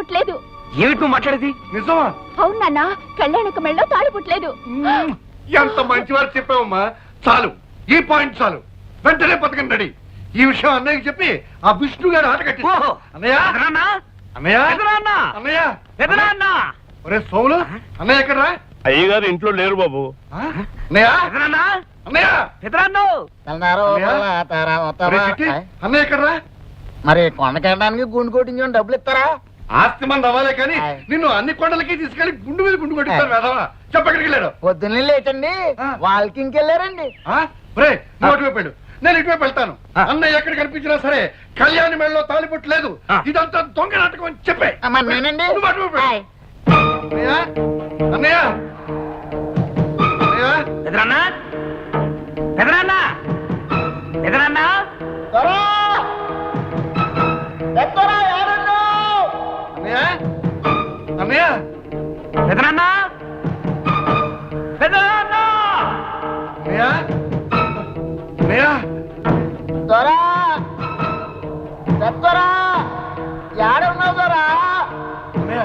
పుట్టలేదు. ఏమిటి నువ్వు మాట్లాడేది? నిజమా? అవును నాన్న, కళ్యాణక మెళ్ళో తాళి పుట్టలేదు. ఎంత మంచివారు చెప్పావమ్మా. చాలు, ఈ పాయింట్ చాలు. వెంటనే పథకం రెడీ. ఈ విషయం అన్నయ్యకి చెప్పి ఆ విష్ణు గారు ఆట కట్టి. అన్నయ్య అన్నయ్య అన్నయ్య ఒరే సోములు, అన్నయ్య ఎక్కడరా? అయ్యగారు ఇంట్లో లేరు బాబు. అన్నయ్య అన్నయ్య అన్నయ్య ఎక్కడరా? మరి కొండకెళ్ళడానికి గుండు కొట్టించని డబ్బులు ఇస్తారా? ఆస్తి మంది అవ్వాలే కానీ నిన్ను అన్ని కొండలకి తీసుకెళ్లి గుండు మీద గుండు కొట్టిస్తారు వేదవా. చెప్పక్కడికి వెళ్ళాడు. పొద్దున్నే లేటండి, వాళ్ళకి ఇంకెళ్ళారండి. రే నువ్వు అటువైపు వెళ్ళు, నేను ఇటువైపు వెళ్తాను. అన్నయ్య ఎక్కడ కనిపించినా సరే కళ్యాణి మెడలో తాలిబొట్టు లేదు, ఇదంతా దొంగ నాటకం అని చెప్పే. నువ్వు అటువైపు వెళ్ళు. అన్నయ్య అన్నయ్య అన్నయ్య ఎదురన్నా ఎదురన్నా ఎదురన్నా అన్నయ్య అన్నయ్య ఎదురన్నా ఎదురన్నా అన్నయ్య అన్నయ్య దొరా చెప్తారా ఏడున్నావు దొరా? అన్నయ్య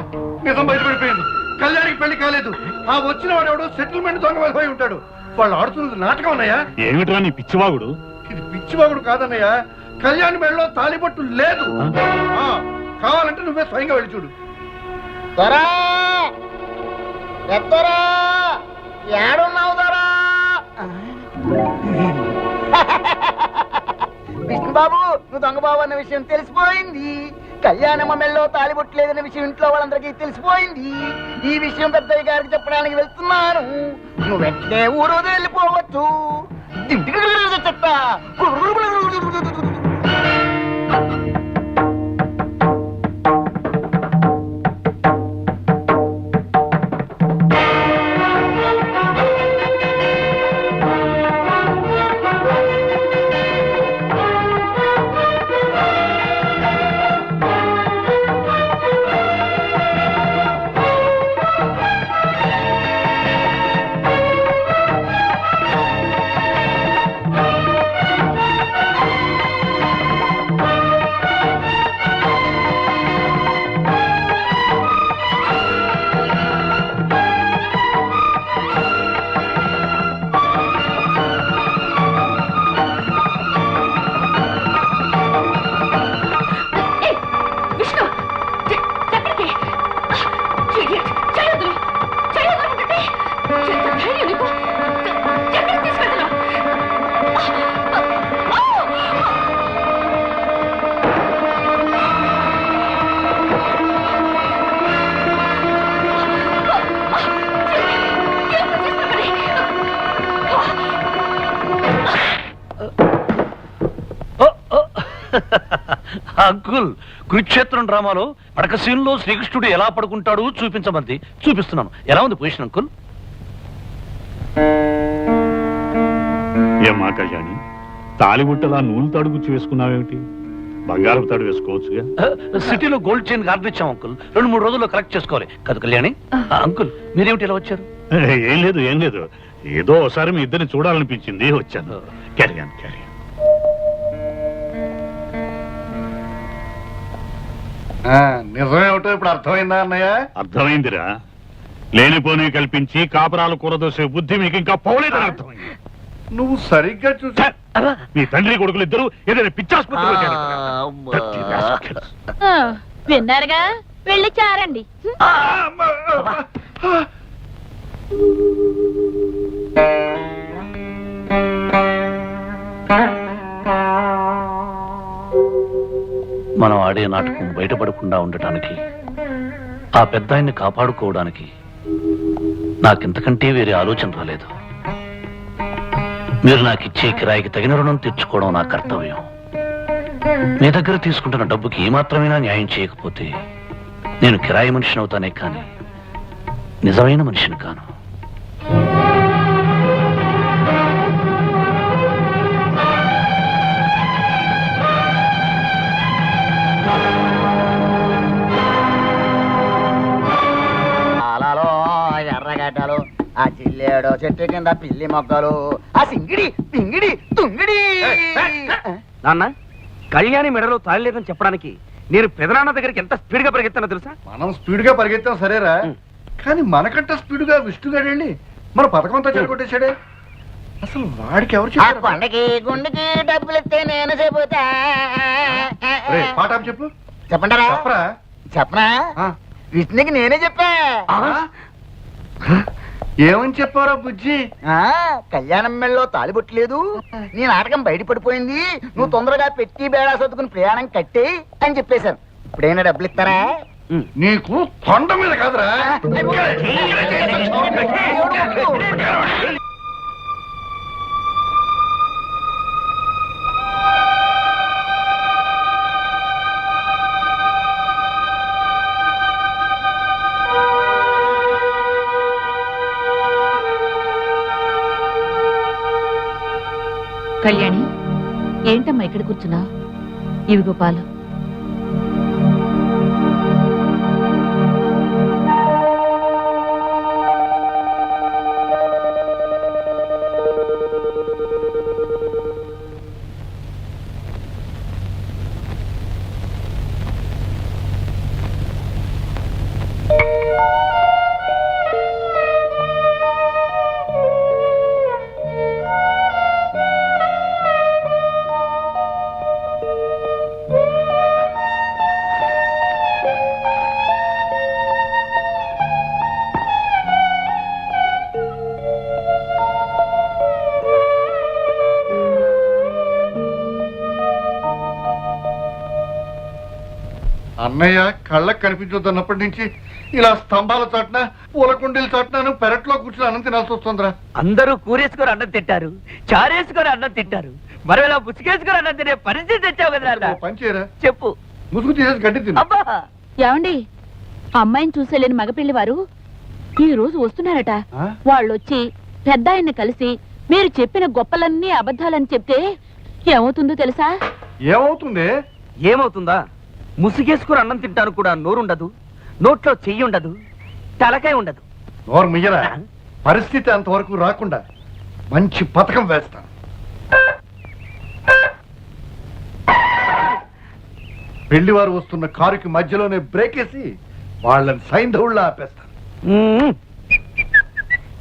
నిజం బయటపడిపోయింది. కళ్యాణికి పెళ్లి కాలేదు. ఆ వచ్చిన వాడు ఎవడో సెటిల్మెంట్ దొంగ వెళ్ళిపోయి ఉంటాడు. వాళ్ళు ఆడుతున్నది నాటకం అన్నయ్య. ఏమిట్రా నీ పిచ్చివాగుడు? ఇది పిచ్చివాగుడు కాదన్నయ్య, కళ్యాణి మెడలో తాలిబొట్టు లేదు. కావాలంటే నువ్వే స్వయంగా వెళ్ళి చూడు. దొరా చెప్తారా ఏడున్నావు దొరా? విష్ణుబాబు, నువ్వు దొంగబాబు అన్న విషయం తెలిసిపోయింది. కళ్యాణమ్మ మెళ్ళో తాలిబొట్టలేదన్న విషయం ఇంట్లో వాళ్ళందరికీ తెలిసిపోయింది. ఈ విషయం పెద్దయ్య గారికి చెప్పడానికి వెళ్తున్నాను. నువ్వు వెంటనే ఊరు వెళ్ళిపోవచ్చు. చెత్త అంకుల్, కురుక్షేత్రం డ్రామాలో పడక సీన్ లో శ్రీకృష్ణుడు ఎలా పడుకుంటాడు చూపించమంది. చూపిస్తున్నాను. ఎలా ఉంది పొజిషన్ అంకుల్? ఏమా కళ్యాణి, తాలిబుట్టలా నూనె తాడు గుచ్చి వేసుకున్నావేమిటి? బంగారం తాడు వేసుకోవచ్చుగా. సిటీలో గోల్డ్ చైన్ ఆర్డర్ ఇచ్చాం అంకుల్. 2-3 రోజుల్లో కలెక్ట్ చేసుకోవాలి కదా కళ్యాణి. అంకుల్, మీరేమిటి ఎలా వచ్చారు? ఏం లేదు ఏం లేదు, ఏదో ఒకసారి మీ ఇద్దరిని చూడాలనిపించింది, వచ్చాను. క్యారియన్ క్యారియన్. నిజమేమిటో ఇప్పుడు అర్థమైందా అన్నయ్య? అర్థమైందిరా. లేనిపోని కల్పించి కాపురాలు కూరదోసే బుద్ధి మీకు ఇంకా పోలేదని అర్థమైంది. నువ్వు సరిగ్గా చూసా. మీ తండ్రి కొడుకులు ఇద్దరు ఏదైనా పిచ్చాసుపత్రిలో విన్నారుగా, వెళ్ళి చారండి. మనం ఆడే నాటకం బయటపడకుండా ఉండటానికి, ఆ పెద్దాయన్ని కాపాడుకోవడానికి నాకింతకంటే వేరే ఆలోచన రాలేదు. మీరు నాకిచ్చే కిరాయికి తగిన రుణం తీర్చుకోవడం నా కర్తవ్యం. మీ దగ్గర తీసుకుంటున్న డబ్బుకి ఏమాత్రమైనా న్యాయం చేయకపోతే నేను కిరాయి మనిషిని అవుతానే కానీ నిజమైన మనిషిని కాను. ఎర్రగడ్డలు, ఆ చిల్లేడు చెట్టు కింద పిల్లి మొగ్గలు, ఆ సింగిడి పింగిడి తుంగిడి. నాన్న, కళ్యాణి మెడలో తాళి లేదని చెప్పడానికి నేను పెదనాన్న దగ్గరికి ఎంత స్పీడ్ గా పరిగెత్తానో తెలుసా? మనం స్పీడ్ గా పరిగెత్తాం సరేరా, కానీ మనకంటే స్పీడ్ గా విష్ణుగాడు వెళ్ళి మన పథకం అంతా చెడగొట్టేశాడే. అసలు వాడికి ఎవరు ఆ చెప్పారు? కొండకి గుండెకి డబ్బులు ఇస్తే నేను చెబుతా. రేయ్, పాట ఆపు చెప్పు. చెప్పంటారా? చెప్పరా. చెప్పనా? ఆ. విష్ణుకి నేనే చెప్పా. ఏమని చెప్పారా బుజ్జి? కళ్యాణం మెళ్ళలో తాలిబొట్టలేదు, నీ నాటకం బయటపడిపోయింది, నువ్వు తొందరగా పెట్టి బేడా సర్దుకుని ప్రయాణం కట్టే అని చెప్పేశాను. ఇప్పుడైనా డబ్బులు ఇస్తారా? నీకు కొండ మీద కాదురా. కళ్యాణి, ఏంటమ్మా ఇక్కడ కూర్చున్నా? ఇవిగో పాలు. అన్నయ్య కళ్ళకు కనిపించొద్దన్నప్పటి నుంచి ఇలా స్తంభాల చాటున పూలకుండీల చాటున పెరట్లో కూర్చుని అన్నం తినాల్సి వస్తుందిరా. అందరూ కూరేసుకొని అన్నం తింటారు, చారేసుకొని అన్నం తింటారు, మరి ఇలా ముసుగేసుకొని అన్నం తినే పరిస్థితి తెచ్చావు కదా నాన్న. ఓ పని చేయరా, చెప్పు. ముసుగు తీసేసి గడ్డి తిను. అబ్బా, ఏమండి, అమ్మాయిని చూసేలేని మగపిల్లి వారు ఈ రోజు వస్తున్నారట. ఆ? వాళ్ళొచ్చి పెద్ద ఆయన్ని కలిసి మీరు చెప్పిన గొప్పలన్నీ అబద్ధాలని చెప్తే ఏమవుతుందో తెలుసా? ఏమవుతుంది? ఏమవుతుందా? ముసుగేసుకొని అన్నం తింటాను కూడా నోరుండదు, నోట్లో చెయ్యి ఉండదు, తలకాయ ఉండదు. నోరు మియ్యరా. పరిస్థితి అంతవరకు రాకుండా మంచి పథకం వేస్తాను. పెళ్లివారు వస్తున్న కారుకి మధ్యలోనే బ్రేక్ వేసి వాళ్ళని సైంధవుళ్ళ ఆపేస్తాను.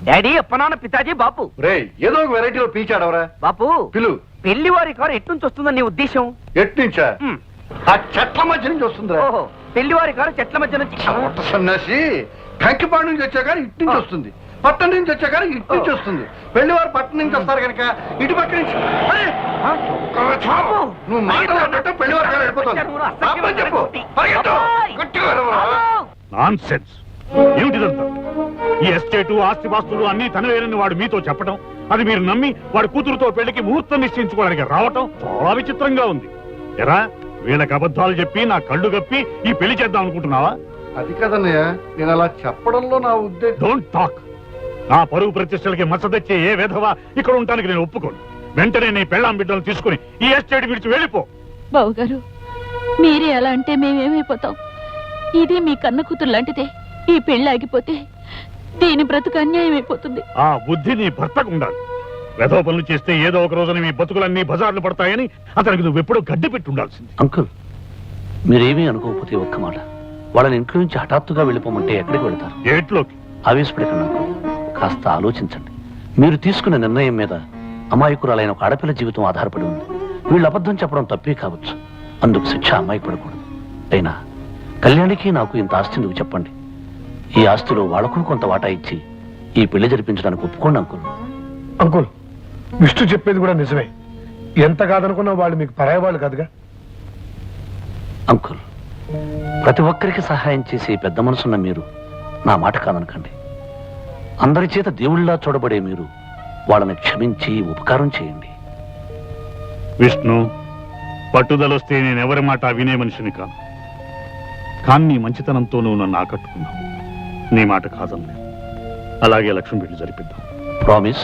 డాడీ, అప్పనాన్న, పితాజీ, బాపు. రేయ్, ఏదో ఒక వెరైటీలో పీల్చాడవరా. బాపు, పిలు. పెళ్లి వారి కారు ఎట్నుంచి వస్తుందని నీ ఉద్దేశం? ఎట్నుంచా? ఆ చెట్ల మధ్య నుంచి వస్తుందిరా. ఓహో, పెళ్లి వారి కారు చెట్ల మధ్య నుంచి. చవట సన్నాసి, కంకిపాడు నుంచి వచ్చా కానీ ఇటు నుంచి వస్తుంది, పట్టణం నుంచి వచ్చా కానీ ఇటు నుంచి వస్తుంది. పెళ్లివారు పట్టణం నుంచి వస్తారు కనుక ఇటు పక్క నుంచి. అరే, నువ్వు మాట్లాడినట్టు పెళ్లివారు కారు వెళ్ళిపోతుంది. ఆపని చెప్పు. పరిగెత్తు. గట్టిగా అరవరా. నాన్సెన్స్. ఏమిటిదంతా? ఈ ఎస్టేటు, ఆస్తిపాస్తులు అన్ని తనవేనని వాడు మీతో చెప్పడం, అది మీరు నమ్మి వాడి కూతురుతో పెళ్లికి ముహూర్తం నిశ్చయించుకోవడానికి రావటం చాలా విచిత్రంగా ఉంది. ఎరా, వీళ్ళకి అబద్ధాలు చెప్పి నా కళ్ళు గప్పి ఈ పెళ్లి చేద్దాం అనుకుంటున్నావా? అది కదన్నయ్య, నేను అలా చెప్పడంలో నా ఉద్దేశం. Don't talk. నా పరువు ప్రతిష్టలకి మచ్చ తెచ్చే ఏ విధవా ఇక్కడ ఉండటానికి నేను ఒప్పుకోను. వెంటనే నీ పెళ్ళాం బిడ్డలు తీసుకుని ఈ ఎస్టేట్ విడిచి వెళ్ళిపో. బావుగారు, మీరే అలా అంటే మేమేమైపోతాం? ఇది మీ కన్న కూతురు లాంటిదే. ఈ పెళ్లి ఆగిపోతే దీని బ్రతుకు అన్యాయం అయిపోతుంది. ఆ బుద్ధి నీ భర్తకు ఉండాలి. వెధవ పనులు చేస్తే ఏదో ఒక రోజున మీ బతుకులన్నీ బజార్లు పడతాయని అతనికి నువ్వెప్పుడూ గడ్డి పెట్టి ఉండాల్సింది. అంకుల్, మీరేమీ అనుకోకపోతే ఒక్క మాట, వాళ్ళని ఇంట్లో నుంచి హఠాత్తుగా వెళ్ళిపోమంటే ఎక్కడికి వెళ్తారు? ఏట్లోకి. ఆవేశపడకండి అంకుల్, కాస్త ఆలోచించండి. మీరు తీసుకున్న నిర్ణయం మీద అమాయకురాలైన ఒక ఆడపిల్ల జీవితం ఆధారపడి ఉంది. వీళ్ళు అబద్ధం చెప్పడం తప్పే కావచ్చు, అందుకు శిక్ష అమ్మాయి పడకూడదు. అయినా కళ్యాణికి నాకు ఇంత ఆస్తి ఎందుకు చెప్పండి? ఈ ఆస్తిలో వాళ్లకు కొంత వాటా ఇచ్చి ఈ పెళ్లి జరిపించడానికి ఒప్పుకోండి అంకుల్. అంకుల్, విష్ణు చెప్పేది కూడా నిజమే. ఎంత కాదనుకున్నా వాళ్ళు మీకు పరాయి వాళ్ళు కాదుగా. అంకుల్, ప్రతి ఒక్కరికి సహాయం చేసే పెద్ద మనసున్న మీరు నా మాట కాదనకండి. అందరి చేత దేవుళ్ళలా చూడబడే మీరు వాళ్ళని క్షమించి ఉపకారం చేయండి. విష్ణు, పట్టుదలొస్తే నేనెవరి మాట వినే మనిషిని కాను. కానీ నీ మంచితనంతో నువ్వు నన్ను ఆకట్టుకున్నావు. నీ మాట కాదన్నా. అలాగే లక్ష్మి పెళ్లి జరిపిద్దాం. ప్రామిస్?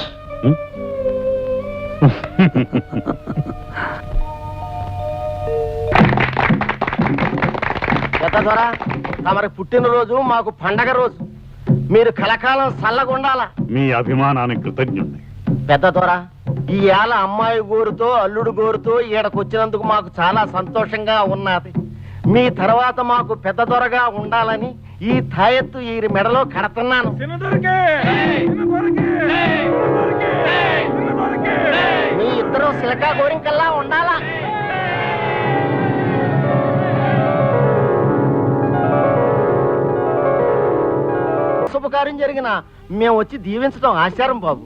తమరి పుట్టినరోజు మాకు పండగ రోజు. మీరు కలకాలం చల్లగుండాల. మీ అభిమానానికి కృతజ్ఞుణ్ణి. పెద్ద దొర, ఈ ఏళ అమ్మాయి గోరుతో అల్లుడు గోరుతో ఈడకొచ్చినందుకు మాకు చాలా సంతోషంగా ఉన్నది. మీ తర్వాత మాకు పెద్ద దొరగా ఉండాలని ఈ తాయెత్తు ఈ మెడలో కడుతున్నాను. మీ ఇద్దరు సిలకా గోరింకల్లా ఉండాలా. శుభకార్యం జరిగిన మేము వచ్చి దీవించడం ఆచారం బాబు.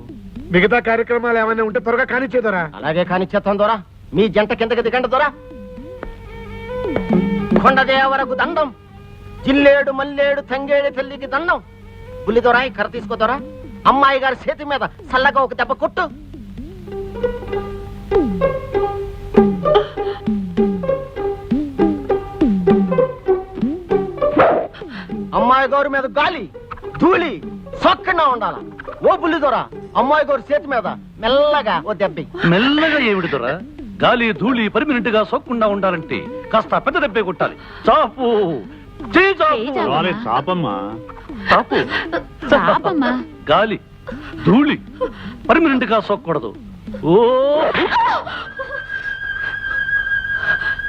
మిగతా కార్యక్రమాలు ఏమైనా ఉంటే త్వరగా కానిచ్చేదరా. అలాగే కానిచ్చేస్తాం దొరా. మీ జంట కిందకి దిగండి దొరా. కొండదేవరకు దండం, జిల్లేడు మల్లేడు తంగేడు తల్లికి దండం. బుల్లి దొరా ఈ కర్ర తీసుకోదొరా. అమ్మాయి గారి చేతి మీద చల్లగా ఒక దెబ్బ కొట్టు. అమ్మాయి గారి మీద గాలి ధూళి సొక్కగా ఉండాల. ఓ బుల్లి దొరా, అమ్మాయి గారి చేతి మీద మెల్లగా ఓ దెబ్బి. మెల్లగా ఏమిటి దొరా? గాలి ధూళి పర్మినెంట్ గా సోకకుండా ఉండాలంటే కాస్త పెద్ద దెబ్బే కొట్టాలి. చాపు చేయి చాపు. రాలే చాపమ్మా. చాపు. చాపమ్మా. గాలి ధూళి పర్మినెంట్ గా సోకూడదు. ఓ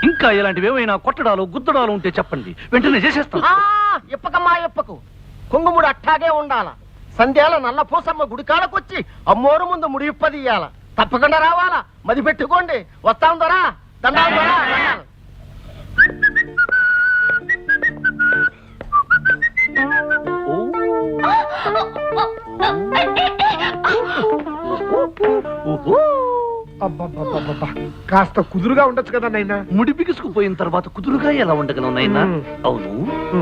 ఇంకా ఇలాంటివి ఏమైనా కొట్టడాలు గుద్దడాలు ఉంటే చెప్పండి, వెంటనే చేసేస్తాం. ఇప్పకమ్మా ఇప్పకు. కుంగుముడు అట్టాగే ఉండాల. సంధ్యాల నల్ల పూసమ్మ గుడికాడకొచ్చి అమ్మోరు ముందు ముడి ఇప్పదీయాల. తప్పకుండా రావాలా. మది పెట్టుకోండి. వస్తాం దొరా. దండాలు దొరా. అబ్బబ్బబ్బబ్బబ్బా. కాస్త కుదురుగా ఉండొచ్చు కదా నైనా. ముడి బిగుసుకుపోయిన తర్వాత కుదురుగా ఎలా ఉండగలం నైనా? అవును,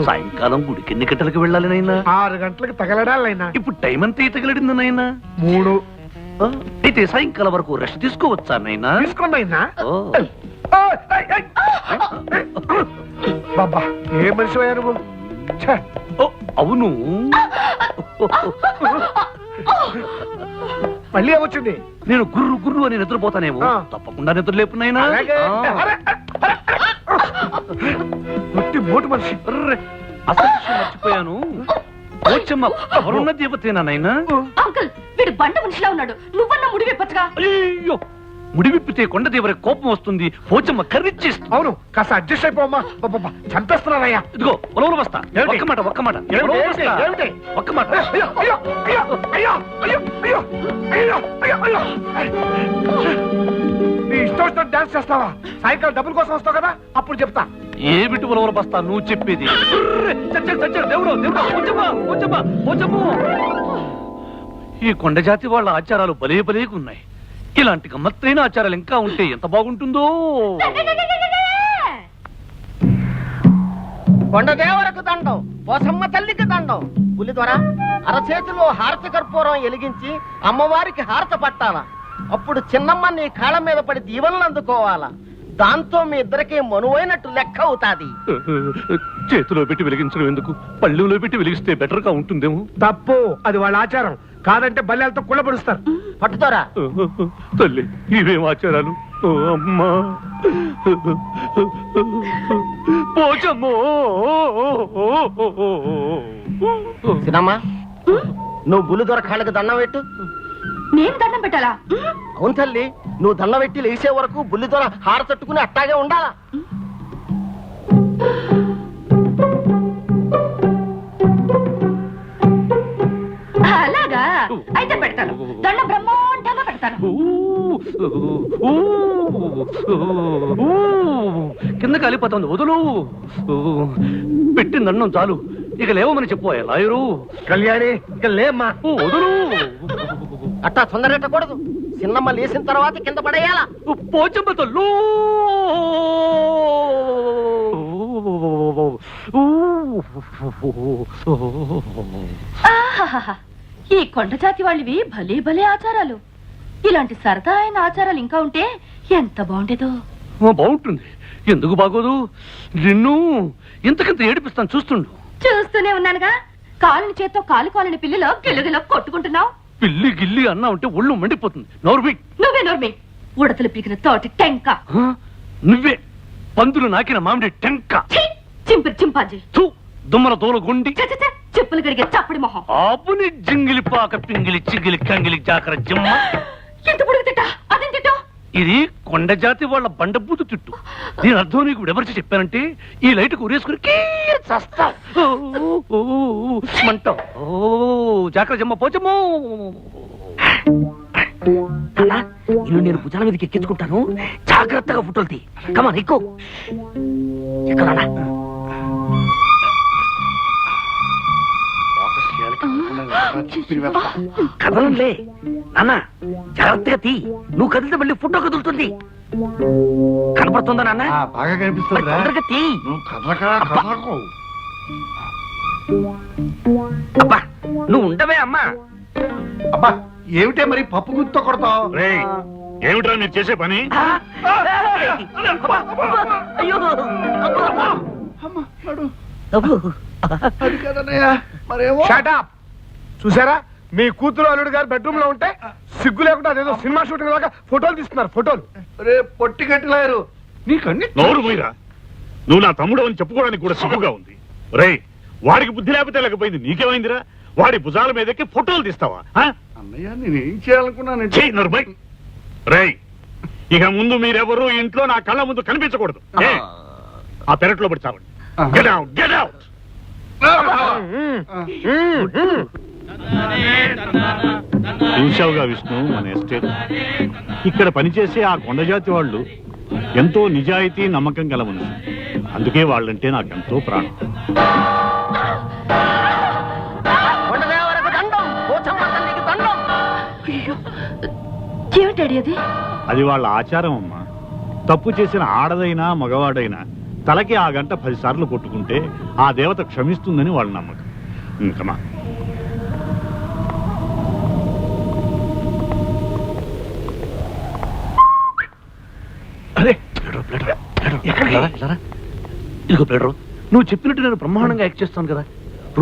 సాయంకాలం గుడికి ఎన్ని గంటలకు వెళ్ళాలి నైనా? 6 గంటలకు తగలడాలైనా. ఇప్పుడు టైం అంతా తగిలింది నైనా? 3. అయితే సాయంకాలం వరకు రెస్ట్ తీసుకోవచ్చా నైనా? తీసుకోండి అయినా. ఓ. బాబా ఏ మనిషి అయ్యా నువ్వు. ఛే. ఓ, అవును. మళ్ళీ ఏమొచ్చింది? నేను గుర్రు గుర్రు అని నిద్రపోతానేమో. తప్పకుండా నిద్ర లేపునైనా. అలాగే. అరే, అరే, అరే. ఒట్టి మోటు మనిషి. అసలు విషయం మర్చిపోయాను. పోచమ్మ ఎవరున్న దేవతేనా నైనా? అంకుల్ వీడు బండ మనిషిలా ఉన్నాడు. నువ్వన్నా ముడి విప్పచ్చుగా. అయ్యో, ముడి విప్పితే కొండదేవర కోపం వస్తుంది. పోచమ్మ కర్రిచ్చేస్తుంది. అవును, కాస్త అడ్జస్ట్ అయిపోమ్మా. చంపేస్తున్నారయ్యా. ఇదిగో ఉలవలు బస్తా. ఒక్క మాట ఒక్క మాట. ఉలవలు బస్తా. ఒక్క మాట. అయ్యో అయ్యో అయ్యో అయ్యో అయ్యో అయ్యో అయ్యో అయ్యో అయ్యో. నీ ఇష్టం వచ్చిన డాన్స్ చేస్తావా? సాయంకాలం డబ్బుల కోసం వస్తావు కదా, అప్పుడు చెప్తా. ఏమిటి ఉలవలు బస్తా నువ్వు చెప్పేది? దేవుడు దేవుడు పోచమ్మ పోచమ్మ పోచమ్మ. ఈ కొండ జాతి వాళ్ళ ఆచారాలు భలే భలేగున్నాయి. ఇలాంటి గమ్మత్తైన ఆచారాలు ఇంకా ఉంటే ఎంత బాగుంటుందో. కొండదేవరకు దండం, పోసమ్మ తల్లికి దండం. పులి ద్వారా అరచేతిలో హారతి కర్పూరం ఎలిగించి అమ్మవారికి హారత పట్టాలా. అప్పుడు చిన్నమ్మ నీ కాళ్ళ మీద పడి దీవెనలు అందుకోవాలా. దాంతో మీ ఇద్దరికి మనువైనట్టు లెక్క అవుతాది. చేతిలో పెట్టి వెలిగించడం ఎందుకు? పళ్ళెంలో పెట్టి వెలిగిస్తే బెటర్ గా ఉంటుందేమో. తప్పు, అది వాళ్ళ ఆచారం. కాదంటే బల్లెలతో కుళ్ళబడుస్తారు. పట్టుతారా తల్లి, ఇవేం ఆచారాలు? అమ్మా పోచమ్మో. చిన్నమ్మ నువ్వు బుల్లి దొర కాళ్ళకి దండం పెట్టు. నేను దండం పెట్టాలా? అవును తల్లి, నువ్వు దండం పెట్టి లేచే వరకు బుల్లి దొర హార తట్టుకుని అట్టాగే ఉండాలా. అలాగా అయితే పెడతాను. దండం బ్రహ్మాండంగా పెడతాను. కింద కాలిపోతుంది, వదులు. పెట్టింది అన్నం చాలు, ఇక లేవమని చెప్పు లాయరు. కళ్యాణి ఇక లేమ్మా. వదులు. అట్టా తొందరెట్టకూడదు. చిన్నమ్మ లేచిన తర్వాత కింద పడేయాలా. పోచమ్మ తల్లు. ఆహాహాహా. ఈ కొండ జాతి వాళ్ళవి భలే భలే ఆచారాలు. ఇలాంటి సరదా అయిన ఆచారాలు ఇంకా ఉంటే ఎంత బాగుండేదో. బాగుంటుంది, ఎందుకు బాగోదు? నిన్ను ఇంతకింత ఏడిపిస్తాను, చూస్తుండు. చూస్తూనే ఉన్నానుగా. కాలుని చేత్తో కాలుకోలని పిల్లిలో గిల్లుగిలో కొట్టుకుంటున్నావు. పిల్లి గిల్లి అన్నా ఉంటే ఒళ్ళు మండిపోతుంది. నోర్మి. నువ్వే నోర్మి. ఉడతలు పీకిన తోటి టెంక. నువ్వే పందులు నాకిన మామిడి టెంక. చింపిరి చింపాజీ. దుమ్మల తోలు గుండి. చెప్పులు గడిగే చప్పడి మొహం. ఆపుని జింగిలి పాక పింగిలి చిగిలి కంగిలి జాకర జిమ్మ. ఎంత పొడుగు తిట్టా? అదేం తిట్టా? ఇది కొండ జాతి వాళ్ళ బండబూతు తిట్టు. దీని అర్థం నీకు విడమర్చి చెప్పానంటే ఈ లైట్ ఉరేసుకుని చస్తావు. మంటావు. జాగ్రత్త జమ్మ పోచమ్మో. ఇల్లు నేను భుజాల మీదకి ఎక్కించుకుంటాను, జాగ్రత్తగా ఫోటోలు తీ. కమా ఎక్కువ ఎక్కడా కదలంలే నాన్న, జాగ్రత్తగా తీ. నువ్వు కదిలితే మళ్ళీ ఫోటో కదులుతుంది. కనపడుతుందా నాన్న? బాగా కనిపిస్తుందిరా. తొందరగా తీ. నువ్వు కదలకు. అబ్బా నువ్వు ఉండవే అమ్మా. అబ్బా ఏమిటే మరి పప్పు గుర్తుతో కొడతావు? రేయ్, ఏమిట్రా మీరు చేసే పని? అయ్యో అది కదన్నయ్యా, మరేమో. Shut up! చూసారా, మీ కూతురు అల్లుడు గారు బెడ్రూమ్ లో ఉంటే సిగ్గు లేకుండా అదేదో సినిమా షూటింగ్ లాగా ఫోటోలు తీస్తున్నారు. ఫోటోలు రే పొట్టి గట్టిలారు నీకన్నీ. నోరు మీరా, నువ్వు నా తమ్ముడు అని చెప్పుకోవడానికి కూడా సిగ్గుగా ఉంది. రేయ్, వాడికి బుద్ధి లేకపోతే లేకపోయింది, నీకేమైందిరా? వాడి భుజాల మీదకి ఫోటోలు తీస్తావా? అన్నయ్య నేనేం చేయాలనుకున్నానంటే. చెయ్యి నరుబై. రేయ్, ఇక ముందు మీరెవరూ ఇంట్లో నా కళ్ళ ముందు కనిపించకూడదు. ఏ? ఆ పెరట్లో పడి చావండి. Get out, get out. చూశావుగా Vishnu, మన ఎస్టేట్ ఇక్కడ పనిచేసే ఆ కొండజాతి వాళ్ళు ఎంతో నిజాయితీ నమ్మకం గల మనుషులు. అందుకే వాళ్ళంటే నాకెంతో ప్రాణం. ఏమిటాడి అది? అది వాళ్ళ ఆచారం అమ్మా. తప్పు చేసిన ఆడదైనా మగవాడైనా తలకి ఆ గంట 10 సార్లు కొట్టుకుంటే ఆ దేవత క్షమిస్తుందని వాళ్ళ నమ్మకం. ఇంకమా అరే ఇదిగో ప్లేడరు, నువ్వు చెప్పినట్టు నేను బ్రహ్మాండంగా యాక్ట్ చేస్తాను కదా.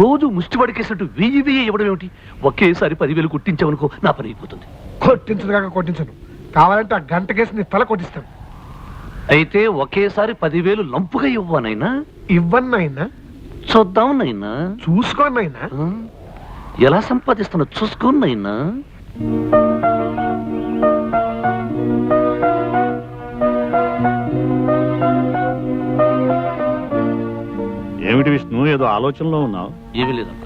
రోజు ముష్టి పడికేసినట్టు 1000 ఇవ్వడం ఏమిటి? ఒకేసారి 10,000 కొట్టించావనుకో, నా పని అయిపోతుంది. కొట్టించదు కాక కొట్టించను, కావాలంటే ఆ గంట కేసు నీ తల కొట్టిస్తాను. అయితే ఒకేసారి 10,000 లంపుగా ఇవ్వనైనా? ఇవ్వన్నైనా చూద్దాం నైనా. చూసుకోనైనా. ఎలా సంపాదిస్తున్నా చూసుకోనైనా. ఏమిటి విష్ణు, ఏదో ఆలోచనలో ఉన్నావు? ఏమీ లేదంట.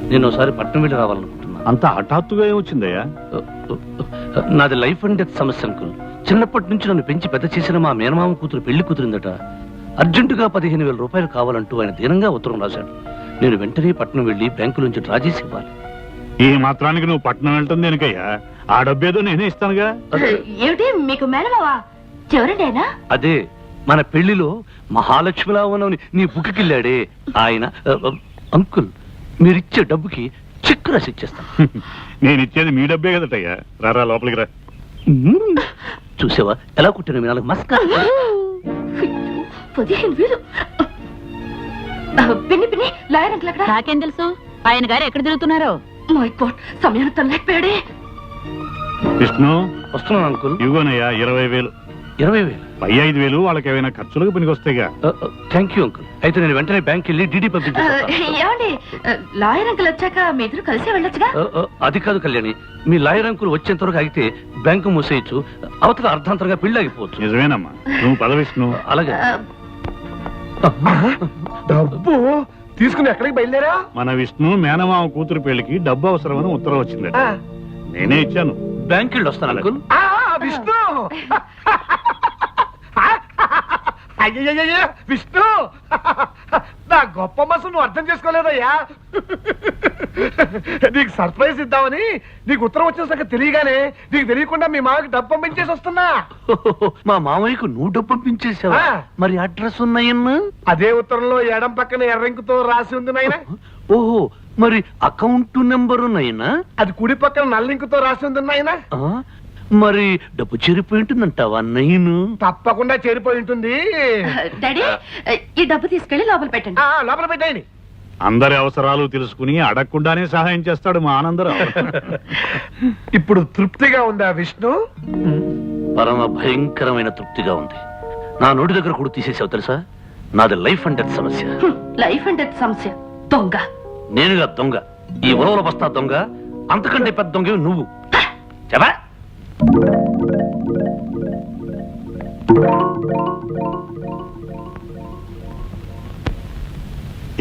నేను ఒకసారి పట్నం వెళ్ళి రావాలనుకుంటున్నా. అంత హఠాత్తుగా ఏమొచ్చిందయ్యా? నాది లైఫ్ అండ్ డెత్ సమస్య అంకుల్. చిన్నప్పటి నుంచి నన్ను పెంచి పెద్ద చేసిన మా మేనమామ కూతురు పెళ్లి కూతురిందట. అర్జెంటుగా 15,000 రూపాయలు కావాలంటూ ఆయన దీనంగా ఉత్తరం రాశాడు. నేను వెంటనే పట్నం వెళ్ళి బ్యాంకు నుంచి డ్రా చేసి ఇవ్వాలి. ఈ మాత్రానికి నువ్వు పట్నం వెళ్ళటం దేనికయ్యా? ఆ డబ్బేదో నేనే ఇస్తానుగా. ఏమిటి మీకు మేనమావా? ఎవరండి ఆయన? అదే మన పెళ్లిలో మహాలక్ష్మిలా ఉన్నవని నీ బుక్కిళ్ళాడే ఆయన. అంకుల్, మీరిచ్చే డబ్బుకి చెక్ రాసి ఇచ్చేస్తాను. నేను ఇచ్చేది మీ డబ్బే కదటయ్యా. రారా లోపలికి రా. చూసావా ఎలా కుట్టిన మీ నాలుగు మస్కా. 15,000. పిన్ని పిన్ని, లాయర్ అంకుల్ అక్కడ. నాకేం తెలుసు ఆయన గారు ఎక్కడ తిరుగుతున్నారో. మై గాడ్, సమయాన్ని తనలేకపోయాడే. విష్ణు, వస్తున్నాను అంకుల్. ఇవ్వనయ్యా 20,000. 20,000? పై 5,000 వాళ్ళకి ఏమైనా ఖర్చులకు పనికొస్తాయిగా. Thank you uncle. అయితే నేను వెంటనే బ్యాంక్ వెళ్ళి డీడీ పంపించేస్తాను. ఏమండి, లాయర్ అంకుల్ వచ్చాక మీ ఇద్దరు కలిసి వెళ్ళొచ్చుగా. అది కాదు కళ్యాణి, మీ లాయర్ అంకుల్ వచ్చేంత వరకు ఆగితే బ్యాంకు మూసేయచ్చు, అవతల అర్ధాంతరంగా పెళ్లి ఆగిపోవచ్చు. నిజమేనమ్మా, నువ్వు పద విష్ణు. అలాగే. డబ్బు తీసుకుని ఎక్కడికి బయలుదేరా? మన విష్ణు మేనమామ కూతురు పెళ్లికి డబ్బు అవసరమని ఉత్తరం వచ్చిందట. నేనే ఇచ్చాను. బ్యాంక్ వెళ్ళి వస్తాను అంకుల్. విష్ణు, అయ్యయ్యయ్య విష్ణు, నా గొప్ప మనసు నువ్వు అర్థం చేసుకోలేదయ్యా. నీకు సర్ప్రైజ్ ఇద్దామని నీకు ఉత్తరం వచ్చిన సంగతి తెలియగానే నీకు తెలియకుండా మీ మామకి డబ్బు పంపించేసి వస్తున్నా. మా మామయ్యకు నువ్వు డబ్బు పంపించేసావా? మరి అడ్రస్ ఉన్నాయన్నా? అదే ఉత్తరంలో ఎడం పక్కన ఎర్రంకుతో రాసి ఉంది నాయనా. ఓహో, మరి అకౌంట్ నెంబర్ ఉన్నాయనా? అది కుడి పక్కన నల్లింకుతో రాసి ఉంది నాయనా. మరి డబ్బు చేరిపోయి ఉంటుందంటావా నైను? తప్పకుండా చేరిపోయి ఉంటుంది. డాడీ, ఈ డబ్బు తీసుకెళ్లి లోపల పెట్టండి. లోపల పెట్టండి. అందరి అవసరాలు తెలుసుకుని అడగకుండానే సహాయం చేస్తాడు మా ఆనందరావు. ఇప్పుడు తృప్తిగా ఉందా విష్ణు? పరమ భయంకరమైన తృప్తిగా ఉంది. నా నోటి దగ్గర కూడా తీసేసావు తెలుసా? నాది లైఫ్ అండ్ డెత్ సమస్య. లైఫ్ అండ్ డెత్ సమస్య? దొంగ నేనుగా దొంగ? ఈ ఉలవల బస్తా దొంగ, అంతకంటే పెద్ద దొంగ నువ్వు. చెప్పా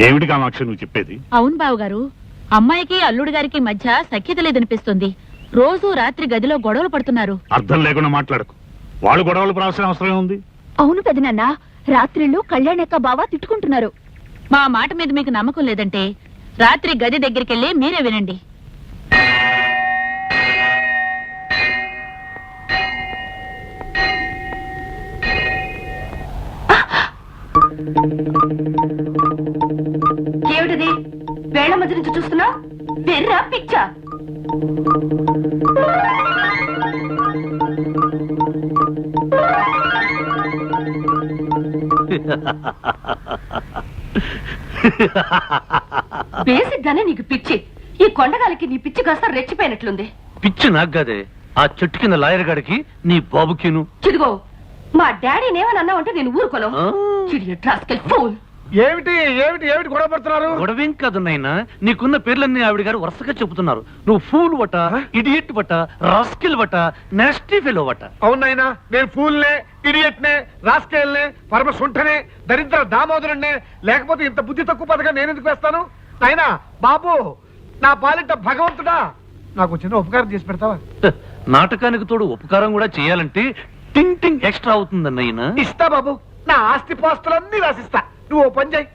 ఏమిటి కామాక్షి నువ్వు చెప్పేది? అవును బావగారు, అమ్మాయికి అల్లుడు గారికి మధ్య సఖ్యత లేదనిపిస్తుంది. రోజు రాత్రి గదిలో గొడవలు పడుతున్నారు. అర్థం లేకుండా మాట్లాడకు. వాళ్ళు గొడవలు పడాల్సిన అవసరం ఉంది. అవును పెదనాన్న, రాత్రిళ్ళు కళ్యాణక్క బావ తిట్టుకుంటున్నారు. మా మాట మీద మీకు నమ్మకం లేదంటే రాత్రి గది దగ్గరికెళ్ళి మీరే వినండి. ఏమిటిది? వేళ మధ్య నుంచి చూస్తున్నా వెర్రా పిచ్చా? బేసిక్ గానే నీకు పిచ్చి. ఈ కొండగాలికి నీ పిచ్చి కాస్త రెచ్చిపోయినట్లుంది. పిచ్చి నాకు కాదే, ఆ చెట్టు కింద లాయర్ గాడికి నీ బాబుకిను. చిదిగో, మా డాడీని ఏమని అన్నావంటే నేను ఊరుకోను. చిడియట్ రాస్కెల్ ఫూల్. ఏమిటి ఏమిటి ఏమిటి గొడవ పడుతున్నారు? గొడవేం కాదు నాయనా, నీకున్న పేర్లన్నీ ఆవిడ గారు వరుసగా చెబుతున్నారు. నువ్వు ఫూల్ వట, ఇడియట్ వట, రాస్కిల్ వట, నెస్టీ ఫెలో వట. అవునాయనా, నేను ఫూల్నే, ఇడియట్నే, రాస్కేల్నే, పరమ సుంఠనే, దరిద్ర దామోదరుణ్ణే. లేకపోతే ఇంత బుద్ధి తక్కువ పథకం నేను ఎందుకు వేస్తాను? నాయనా బాబు, నా పాలిట భగవంతుడా, నాకు చిన్న ఉపకారం చేసి పెడతావా? నాటకానికి తోడు ఉపకారం కూడా చేయాలంటే టింగ్ టింగ్ ఎక్స్ట్రా అవుతుందన్నయ్యనా. ఇస్తా బాబు, నా ఆస్తి పాస్తులన్నీ రాసిస్తా. నువ్వు ఓ పని చేయి,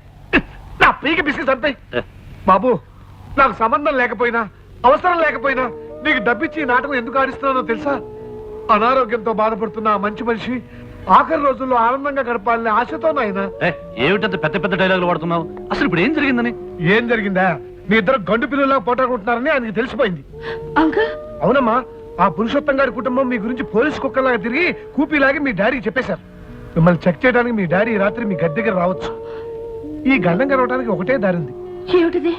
నా పీకి బిస్కెట్ అంతాయి. బాబు, నాకు సంబంధం లేకపోయినా, అవసరం లేకపోయినా నీకు డబ్బిచ్చి ఈ నాటకం ఎందుకు ఆడిస్తున్నానో తెలుసా? అనారోగ్యంతో బాధపడుతున్న ఆ మంచి మనిషి ఆఖరి రోజుల్లో ఆనందంగా గడపాలనే ఆశతో నాయనా. ఏమిటంత పెద్ద పెద్ద డైలాగులు వాడుతున్నావు? అసలు ఇప్పుడు ఏం జరిగిందని? ఏం జరిగిందా? మీ ఇద్దరు గండు పిల్లలా పోటాడుకుంటున్నారని ఆయనకి తెలిసిపోయింది. అంకుల్, అవునమ్మా, ఆ పురుషోత్తం గారి కుటుంబం మీ గురించి పోలీసు కుక్కలాగా తిరిగి కూపీలాగి మీ డాడీకి చెప్పేశారు. మిమ్మల్ని చెక్ చేయడానికి మీ డాడీ రాత్రి మీ గది దగ్గర రావచ్చు. ఈ గండం గడవడానికి ఒకటే దారి ఉంది. ఏమిటిది?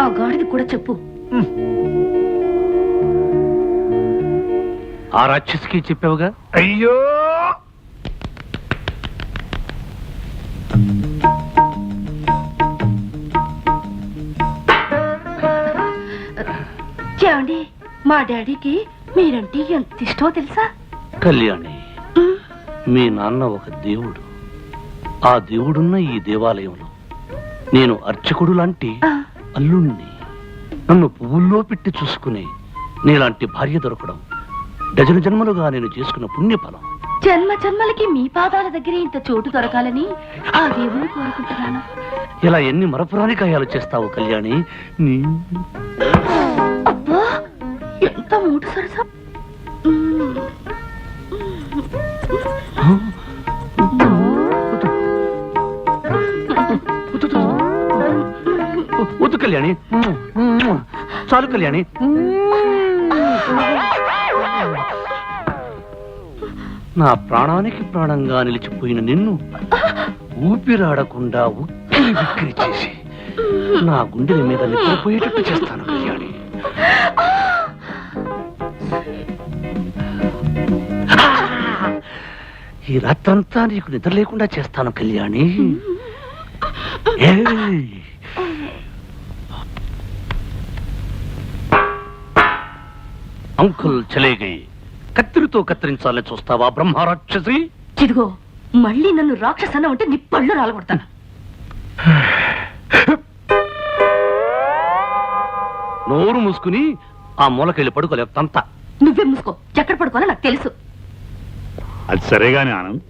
ఆ గాడిది కూడా చెప్పు. ఆ రాక్షసికి చెప్పావుగా? అయ్యో, ఏమండి, మా డాడీకి మీరంటే ఎంత ఇష్టమో తెలుసా? కళ్యాణి, మీ నాన్న ఒక దేవుడు. ఆ దేవుడున్న ఈ దేవాలయంలో నేను అర్చకుడు లాంటి అల్లుణ్ణి. నన్ను పువ్వుల్లో పెట్టి చూసుకుని నీలాంటి భార్య దొరకడం డజన జన్మలుగా నేను చేసుకున్న పుణ్యఫలం. జన్మ జన్మలకి మీ పాదాల దగ్గర ఇంత చోటు దొరకాలని ఆ దేవుని కోరుకుంటున్నాను. ఇలా ఎన్ని మరపురాని కాయాలు చేస్తావు కళ్యాణి? నీ అబ్బా, ఎంత మూడు సరసం. వద్దు కళ్యాణి, చాలు కళ్యాణి. నా ప్రాణానికి ప్రాణంగా నిలిచిపోయిన నిన్ను ఊపిరాడకుండా ఉక్కిరి బిక్కిరి చేసి నా గుండెల మీద నిద్రపోయేటట్టు చేస్తాను కళ్యాణి. ఈ రాత్రంతా నీకు నిద్ర లేకుండా చేస్తాను కళ్యాణి. అంకుల్ చలేగై, కత్తిరితో కత్తిరించాలని చూస్తావా బ్రహ్మరాక్షసి? ఇదిగో, మళ్ళీ నన్ను రాక్షసన్న ఉంటే నీ పళ్ళు రాలగొడతాను. నోరు మూసుకుని ఆ మూలకెళ్ళి పడుకోలేవు తంత. నువ్వే మూసుకో, ఎక్కడ పడుకోనో నాకు తెలుసు. అది సరేగాని ఆనంద్,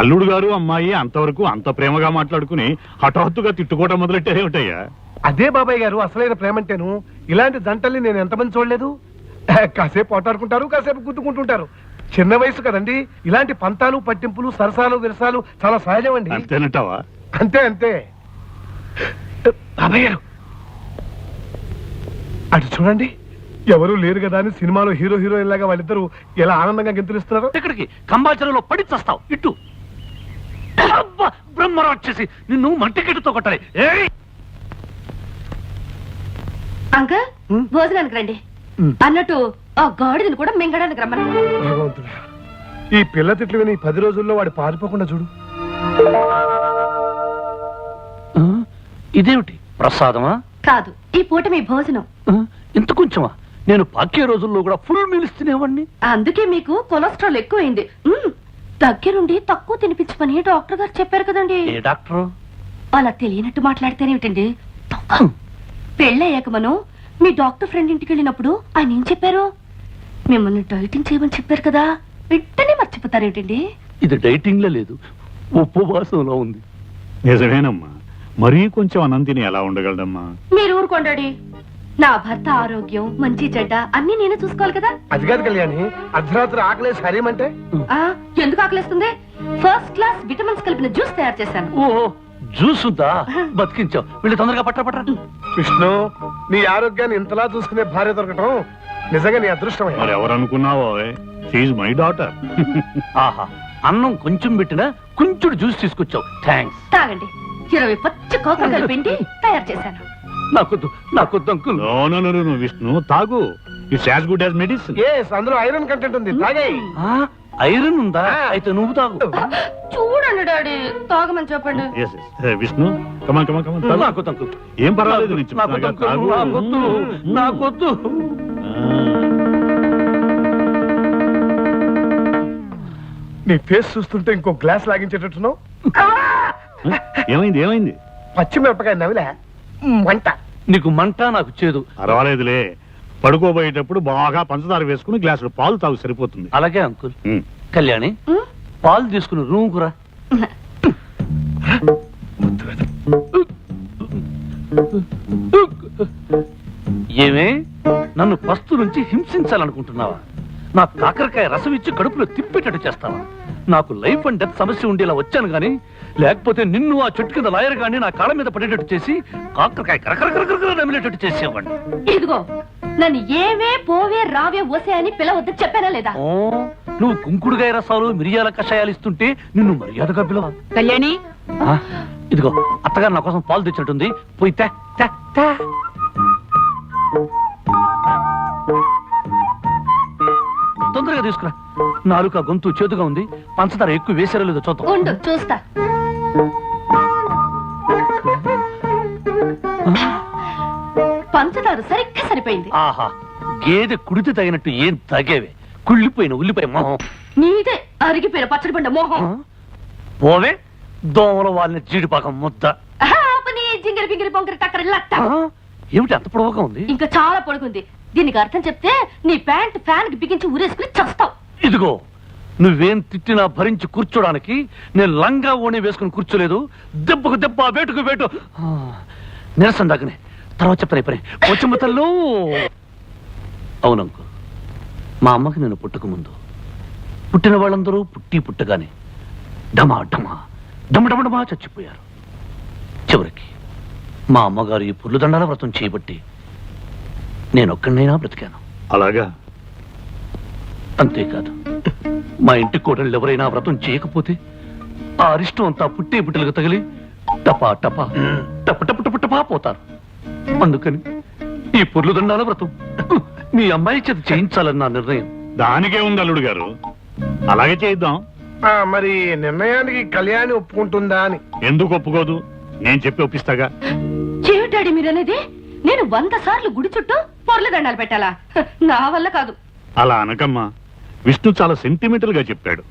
అల్లుడు గారు అమ్మాయి అంతవరకు అంత ప్రేమగా మాట్లాడుకుని హఠాత్తుగా తిట్టుకోవటం మొదలెట్టారేమిటయ్యా? అదే బాబాయ్ గారు అసలైన ప్రేమంటేను. ఇలాంటి జంటల్ని నేను ఎంతమంది చూడలేదు. కాసేపు పోటాడుకుంటారు, కాసేపు గుద్దుకుంటుంటారు. చిన్న వయసు కదండి. ఇలాంటి పంతాలు పట్టింపులు సరసాలు విరసాలు చాలా సహజం అండి. అంతేనంటావా? అంతే అంతే. బాబాయ్ గారు అటు చూడండి, ఎవరు లేరు కదా అని సినిమాలో హీరో హీరోయిన్ లాగా వాళ్ళిద్దరూ ఎలా ఆనందంగా గెంతులిస్తున్నారు. ఇక్కడికి కంబాచలలో పడి చస్తావు. ఇట్టు బ్రహ్మరాక్షసి, నిన్ను మంటికెట్టుతో కొట్టాలి. అంకల్, భోజనానికి రండి. అన్నట్టు ఆ గాడిదని కూడా మింగడానికి రమ్మను. భగవంతుడా, ఈ పిల్ల తిట్లు విని 10 రోజుల్లో వాడు పారిపోకుండా చూడు. ఇదేమిటి ప్రసాదమా? కాదు, ఈ పూట మీ భోజనం. ఇంత కొంచెమా? నేను పాకే రోజుల్లో కూడా ఫుల్ మీల్స్ తినేవాడిని. అందుకే మీకు కొలెస్ట్రాల్ ఎక్కువైంది. దగ్గరుండి తక్కువ తినిపించమని డాక్టర్ గారు చెప్పారు కదండి. ఏ డాక్టర్? అలా తెలియనట్టు మాట్లాడితేనేమిటండి? పెళ్ళయ్యాక మనం మీ డాక్టర్ ఫ్రెండ్ ఇంటికి వెళ్ళినప్పుడు ఆయన ఏం చెప్పారు? మిమ్మల్ని డైటింగ్ చేయమని చెప్పారు కదా, వెంటనే మర్చిపోతారేమిటండి? ఇది డైటింగ్ లో లేదు, ఉపవాసంలో ఉంది. నిజమేనమ్మా, మరీ కొంచెం అన్నం తిని ఎలా ఉండగలడమ్మా? మీరు ఊరుకోండి. నా భర్త ఆరోగ్యం మంచి చెడ్డ అన్ని నేనే చూసుకోవాలి కదా. అది కాదు కళ్యాణి, అర్ధరాత్రి ఆకలేసి హరేమంటే ఎందుకు ఆకలిస్తుంది? ఫస్ట్ క్లాస్ విటమిన్స్ కలిపిన జ్యూస్ తయారు చేశాను. ఓహో, జ్యూస్ ఉందా? బతికించావు. వీళ్ళు తొందరగా పట్ట. విష్ణు, నీ ఆరోగ్యాన్ని ఇంతలా చూసుకునే భార్య దొరకటం నిజంగా నీ అదృష్టమే. మరి ఎవరనుకున్నావో, షీఈ్ మై డాటర్. ఆహా, అన్నం కొంచెం పెట్టినా కొంచెం జ్యూస్ తీసుకొచ్చావు. థ్యాంక్స్. తాగండి. 20 పచ్చి కోకలు కలిపిండి తయారు చేశాను. నాకొద్దు అంకుల్. నో విష్ణు, తాగు. It's as good as medicine. అందులో ఐరన్ కంటెంట్ ఉంది, తాగేయ్. ఐరన్ ఉందా? అయితే నువ్వు తాగు. చూడండి డాడీ, తాగమని చెప్పండి. విష్ణు, కమాన్. నాకొద్దు అంకుల్. ఏం పర్వాలేదు, నేను చెప్తున్నాగా, తాగు. నాకొద్దు. నీ ఫేస్ చూస్తుంటే ఇంకో గ్లాస్ లాగించేటట్టున్నావు. ఏమైంది? పచ్చిమిరపకాయ నవిలే మంట. నీకు మంట, నాకు చేదు. పర్వాలేదులే, పడుకోబోయేటప్పుడు బాగా పంచదార వేసుకుని గ్లాసులు పాలు తాగు, సరిపోతుంది. అలాగే అంకుల్. కళ్యాణి, పాలు తీసుకుని రూమ్ కురా. ఏమే, నన్ను పస్తు నుంచి హింసించాలనుకుంటున్నావా? నా కాకరకాయ రసం ఇచ్చి కడుపులో తిప్పేటట్టు చేస్తావా? నాకు లైఫ్ అండ్ డెత్ సమస్య ఉండేలా వచ్చాను గాని, లేకపోతే నిన్ను ఆ చెట్టు కింద లాయర్ గాని నా కాళ్ళ మీద పడేటట్టు చేసి కాకరకాయ కరకర నమిలేటట్టు చేసేవాడిని. ఇదిగో, నన్ను ఏవే పోవే రావే ఓసే అని పిలవద్దు చెప్పానా లేదా? నువ్వు కుంకుడుగాయ రసాలు మిరియాల కషాయాలు ఇస్తుంటే నిన్ను మర్యాదగా పిలవ. కళ్యాణి, ఇదిగో అత్తగారు నా కోసం పాలు తెచ్చినట్టుంది, పోయి తే. తొందరగా తీసుకురా. నాలుక గొంతు చేతుగా ఉంది, పంచదార ఎక్కువ వేసారో లేదో చూద్దాం. ఉండు చూస్తా. పంచదార సరిగ్గా సరిపోయింది. ఆహా, గేదె కుడితే తగినట్టు ఏం తగేవే. కుళ్ళిపోయిన ఉల్లిపాయ మొహం. నీదే అరిగిపోయిన పచ్చడి పండ మోహం. పోవే, దోమల వాళ్ళని జీడిపాకం ముద్ద. జింగిరి పింగిరి పొంగిరి టక్కరి లట్ట. ఏమిటి అంత పొడవుగా ఉంది? ఇంకా చాలా పొడుగుంది. దీనికి అర్థం చెప్తే నీ ప్యాంట్ ఫ్యాన్ కి బిగించి ఊరేసుకుని చస్తావు. ఇదిగో, నువ్వేం తిట్టినా భరించి కూర్చోడానికి నేను లంగా ఓణి వేసుకుని కూర్చోలేదు. దెబ్బకు దెబ్బ, వేటుకు వేటు. నిరసన దాకనే తర్వాత చెప్తాను. పని వచ్చి తల్లు. అవునంకు, మా అమ్మకి నేను పుట్టక ముందు పుట్టిన వాళ్ళందరూ పుట్టగానే డమా చచ్చిపోయారు. చివరికి మా అమ్మగారు ఈ పుర్లుదండాల వ్రతం చేయబట్టి నేనొక్కడినైనా బ్రతికాను. అలాగా? అంతేకాదు, మా ఇంటి కోడళ్ళు ఎవరైనా వ్రతం చేయకపోతే ఆ అరిష్టం అంతా పుట్టే పుట్టలుగా తగిలి టపా టపా పోతారు. అందుకని ఈ పుర్లుదండాల వ్రతం మీ అమ్మాయి చేత చేయించాలని నా నిర్ణయం. దానికే ఉంది అల్లుడు గారు, అలాగే చేద్దాం. మరి నిర్ణయానికి కళ్యాణి ఒప్పుకుంటుందా అని? ఎందుకు ఒప్పుకోదు? నేను చెప్పి ఒప్పిస్తాగా. చేటాడి మీరనేది? నేను 100 సార్లు గుడి చుట్టూ పొర్ల దండాలు పెట్టాలా? నా వల్ల కాదు. అలా అనకమ్మా, విష్ణు చాలా సెంటిమెంటల్ గా చెప్పాడు.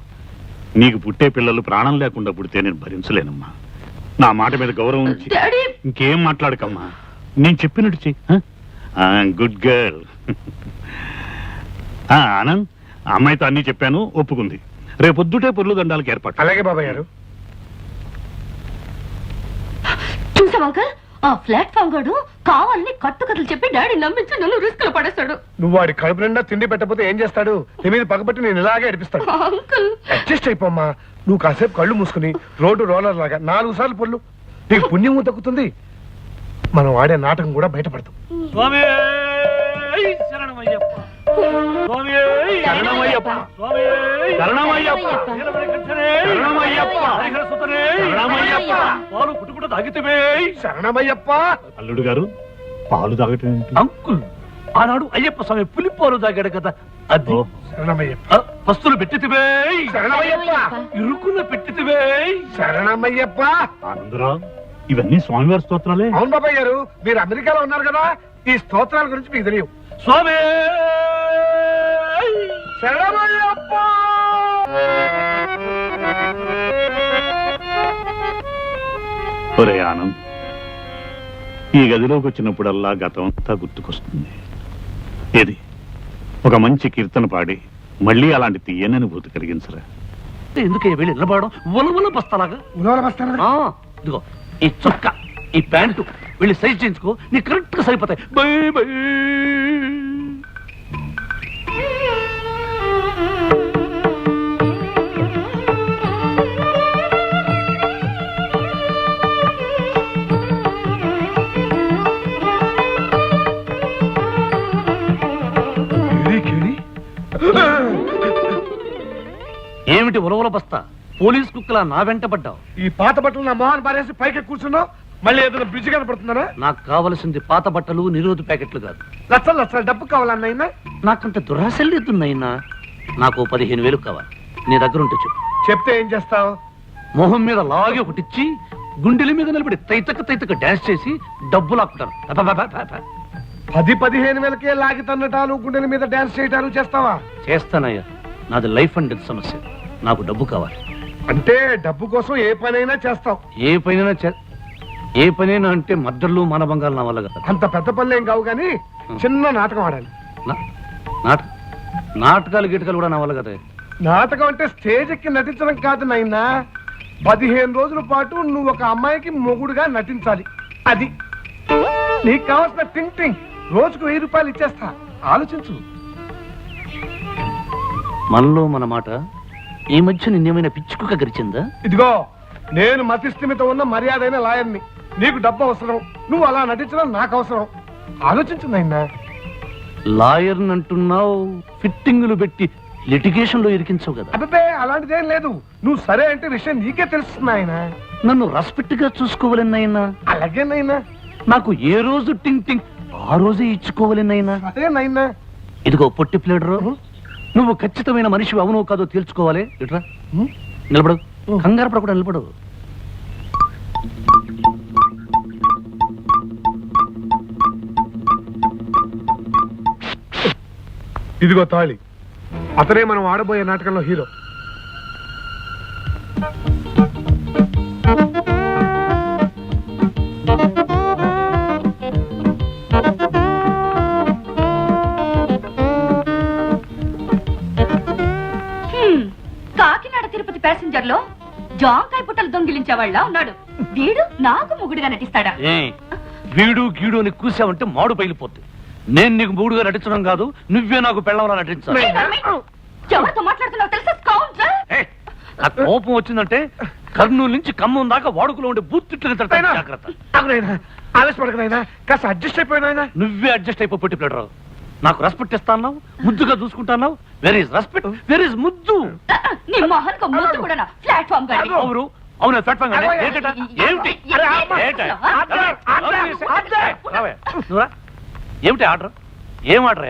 నీకు పుట్టే పిల్లలు ప్రాణం లేకుండా పుడితే నేను భరించలేనమ్మా. నా మాట మీద గౌరవం ఉంచి ఇంకేం మాట్లాడకమ్మా. నేను చెప్పినట్టు చెయ్యి. Good girl. ఆనంద్, అమ్మాయితో అన్ని చెప్పాను, ఒప్పుకుంది. రేపొద్దుటే పొర్లు దండాలకు ఏర్పాటు. అలాగే బాబాయ్ గారు. చూసాం అంకల్, ఆ ప్లాట్ఫామ్ గాడు కావాలని కట్టుకథలు చెప్పి డాడీ నమ్మించి నన్ను రిస్క్ లో పడేస్తాడు. నువ్వు వాడి కడుపు నిండా తిండి పెట్టకపోతే ఏం చేస్తాడు? నీ మీద పగబట్టి నేను ఇలాగే ఏడిపిస్తాడు. Uncle, adjust అయిపోమ్మా. నువ్వు కాసేపు కళ్ళు మూసుకుని రోడ్డు రోలర్ లాగా 4 సార్లు పొల్లు, నీకు పుణ్యము దక్కుతుంది. మనం ఆడే నాటకం కూడా బయటపడతాం. అల్లుడు గారు, పాలు తాగటం అంకుల్, ఆనాడు అయ్యప్ప స్వామి పులిపాలు తాగాడు కదా, అది. పస్తులు పెట్టితివే, ఇరుకున పెట్టితివే. శరణమయ్యప్ప. ఆనందరావు, ఇవన్నీ స్వామివారి స్తోత్రాలే. అవును బాబాయ్ గారు, మీరు అమెరికాలో ఉన్నారు కదా, ఈ స్తోత్రాల గురించి మీకు తెలియవు. స్వామి శరణమయ్యప్ప! ఒరే ఆనంద్, ఈ గదిలోకి వచ్చినప్పుడల్లా గతం అంతా గుర్తుకొస్తుంది. ఏది ఒక మంచి కీర్తన పాడి మళ్ళీ అలాంటి తీయని అనుభూతి కలిగించరా? ఎందుకే వెళ్ళి నిలబడడం ఉలవల బస్తాలాగా? ఉలవల బస్తానా? ఇదిగో ఈ చొక్కా ఈ ప్యాంటు వెళ్ళి సైజ్ చేయించుకో, నీ కరెక్ట్ గా సరిపోతాయి. By by. ఏమిటి ఉలవల బస్తా? పోలీస్ కుక్కలా నా వెంట పడ్డావు. ఈ పాత బట్టలు నా మొహాన్ని పారేసి పైకి కూర్చున్నావు. మళ్ళీ ఏదైనా బ్రిడ్జ్ కనపడుతున్నారా? నాకు కావలసింది పాత బట్టలు నిరోధు ప్యాకెట్లు కాదు. లక్షలు లక్షలు డబ్బు కావాలన్నైనా? నాకంత దురాశలు లేదున్నాయినా. నాకు 15,000 కావాలి. నీ దగ్గర ఉంటే చెప్పు. చెప్తే ఏం చేస్తావు? మొహం మీద లాగి ఒకటిచ్చి గుండెల మీద నిలబడి తైతక డాన్స్ చేసి డబ్బు లాక్కుంటాను. 10-15 వేలకే లాగి తన్నటాలు, గుండెల మీద డాన్స్ చేయటాలు చేస్తావా? చేస్తానయ్యా. నాది లైఫ్ అండ్ డెత్ సమస్య. నాకు డబ్బు కావాలి. అంటే డబ్బు కోసం ఏ పనైనా చేస్తావు? ఏ పనైనా అంటే మద్దర్లు మానభంగాలు నా వల్ల కాదు. అంత పెద్ద పనులేం కావు గాని చిన్న నాటకం ఆడాలి. నాటకాలు గిటకాలు కూడా నా వల్ల కదా. నాటకం అంటే స్టేజ్ ఎక్కి నటించడం కాదు నాయనా. 15 రోజుల పాటు నువ్వు ఒక అమ్మాయికి మొగుడుగా నటించాలి. అది నీకు కావాల్సిన థింగ్. రోజుకు 1000 రూపాయలు ఇచ్చేస్తా. ఆలోచించు. మనలో మన మాట ఈ మధ్య నిన్నేమైనా పిచ్చుకుక్క గరిచిందా? ఇదిగో, నేను మతిస్థిమిత ఉన్న మర్యాదైన లాయర్ని. నీకు డబ్బు అవసరం, నువ్వు అలా నటించడం నాకు అవసరం. ఆలోచించు నాయనా. లాయర్ అంటున్నావు, ఫిట్టింగులు పెట్టి లిటిగేషన్ లో ఇరికించవు కదా. అబ్బే, అలాంటిదేం లేదు. నువ్వు సరే అంటే విషయం నీకే తెలుస్తుంది ఆయన. నన్ను రెస్పెక్ట్ గా చూసుకోవాలన్నైనా. అలాగే నైనా. నాకు ఏ రోజు టింగ్ ఆ రోజే ఇచ్చుకోవాలన్నైనా. అదే నైనా. ఇదిగో పొట్టి ప్లేడరు, నువ్వు ఖచ్చితమైన మనిషి అవునో కాదో తేల్చుకోవాలి. ఇట్రా నిలబడు, కంగారు పడకుండా నిలబడు. ఇదిగో తాళి. అతనే మనం ఆడబోయే నాటకంలో హీరో. కాకినాడ తిరుపతి ప్యాసింజర్ లో జాంకాయ పుట్టలు దొంగిలించేవాళ్ళ ఉన్నాడు. వీడు నాకు మొగుడుగా నటిస్తాడా? వీడు గీడు అని కూసావంటే మాడు పగిలిపోద్ది. నేను నీకు మూడుగా నటించడం కాదు, నువ్వే నాకు పెళ్ళవలా నటించాలి. ఎవరితో మాట్లాడుతున్నావు తెలుసా? స్కౌండ్రల్. నా కోపం వచ్చిందంటే కర్నూలు నుంచి ఖమ్మం దాకా వాడుకలో ఉండే బూత్తిట్లు జాగ్రత్త. ఆవేశపడకనైనా, కాస్త అడ్జస్ట్ అయిపోయినా. నువ్వే అడ్జస్ట్ అయిపో పొట్టి ప్లేడరు. నాకు రెస్పెక్ట్ ఇస్తాను, ముద్దుగా చూసుకుంటాను. Where is respect, where is ముద్దు? నీ మొహానికి ముద్దు కూడా ప్లాట్ఫామ్ గాడి. అవును ప్లాట్ఫామ్ గాడి. ఏమిటి ఏమిటి ఆర్డర్? ఏం ఆర్డర్?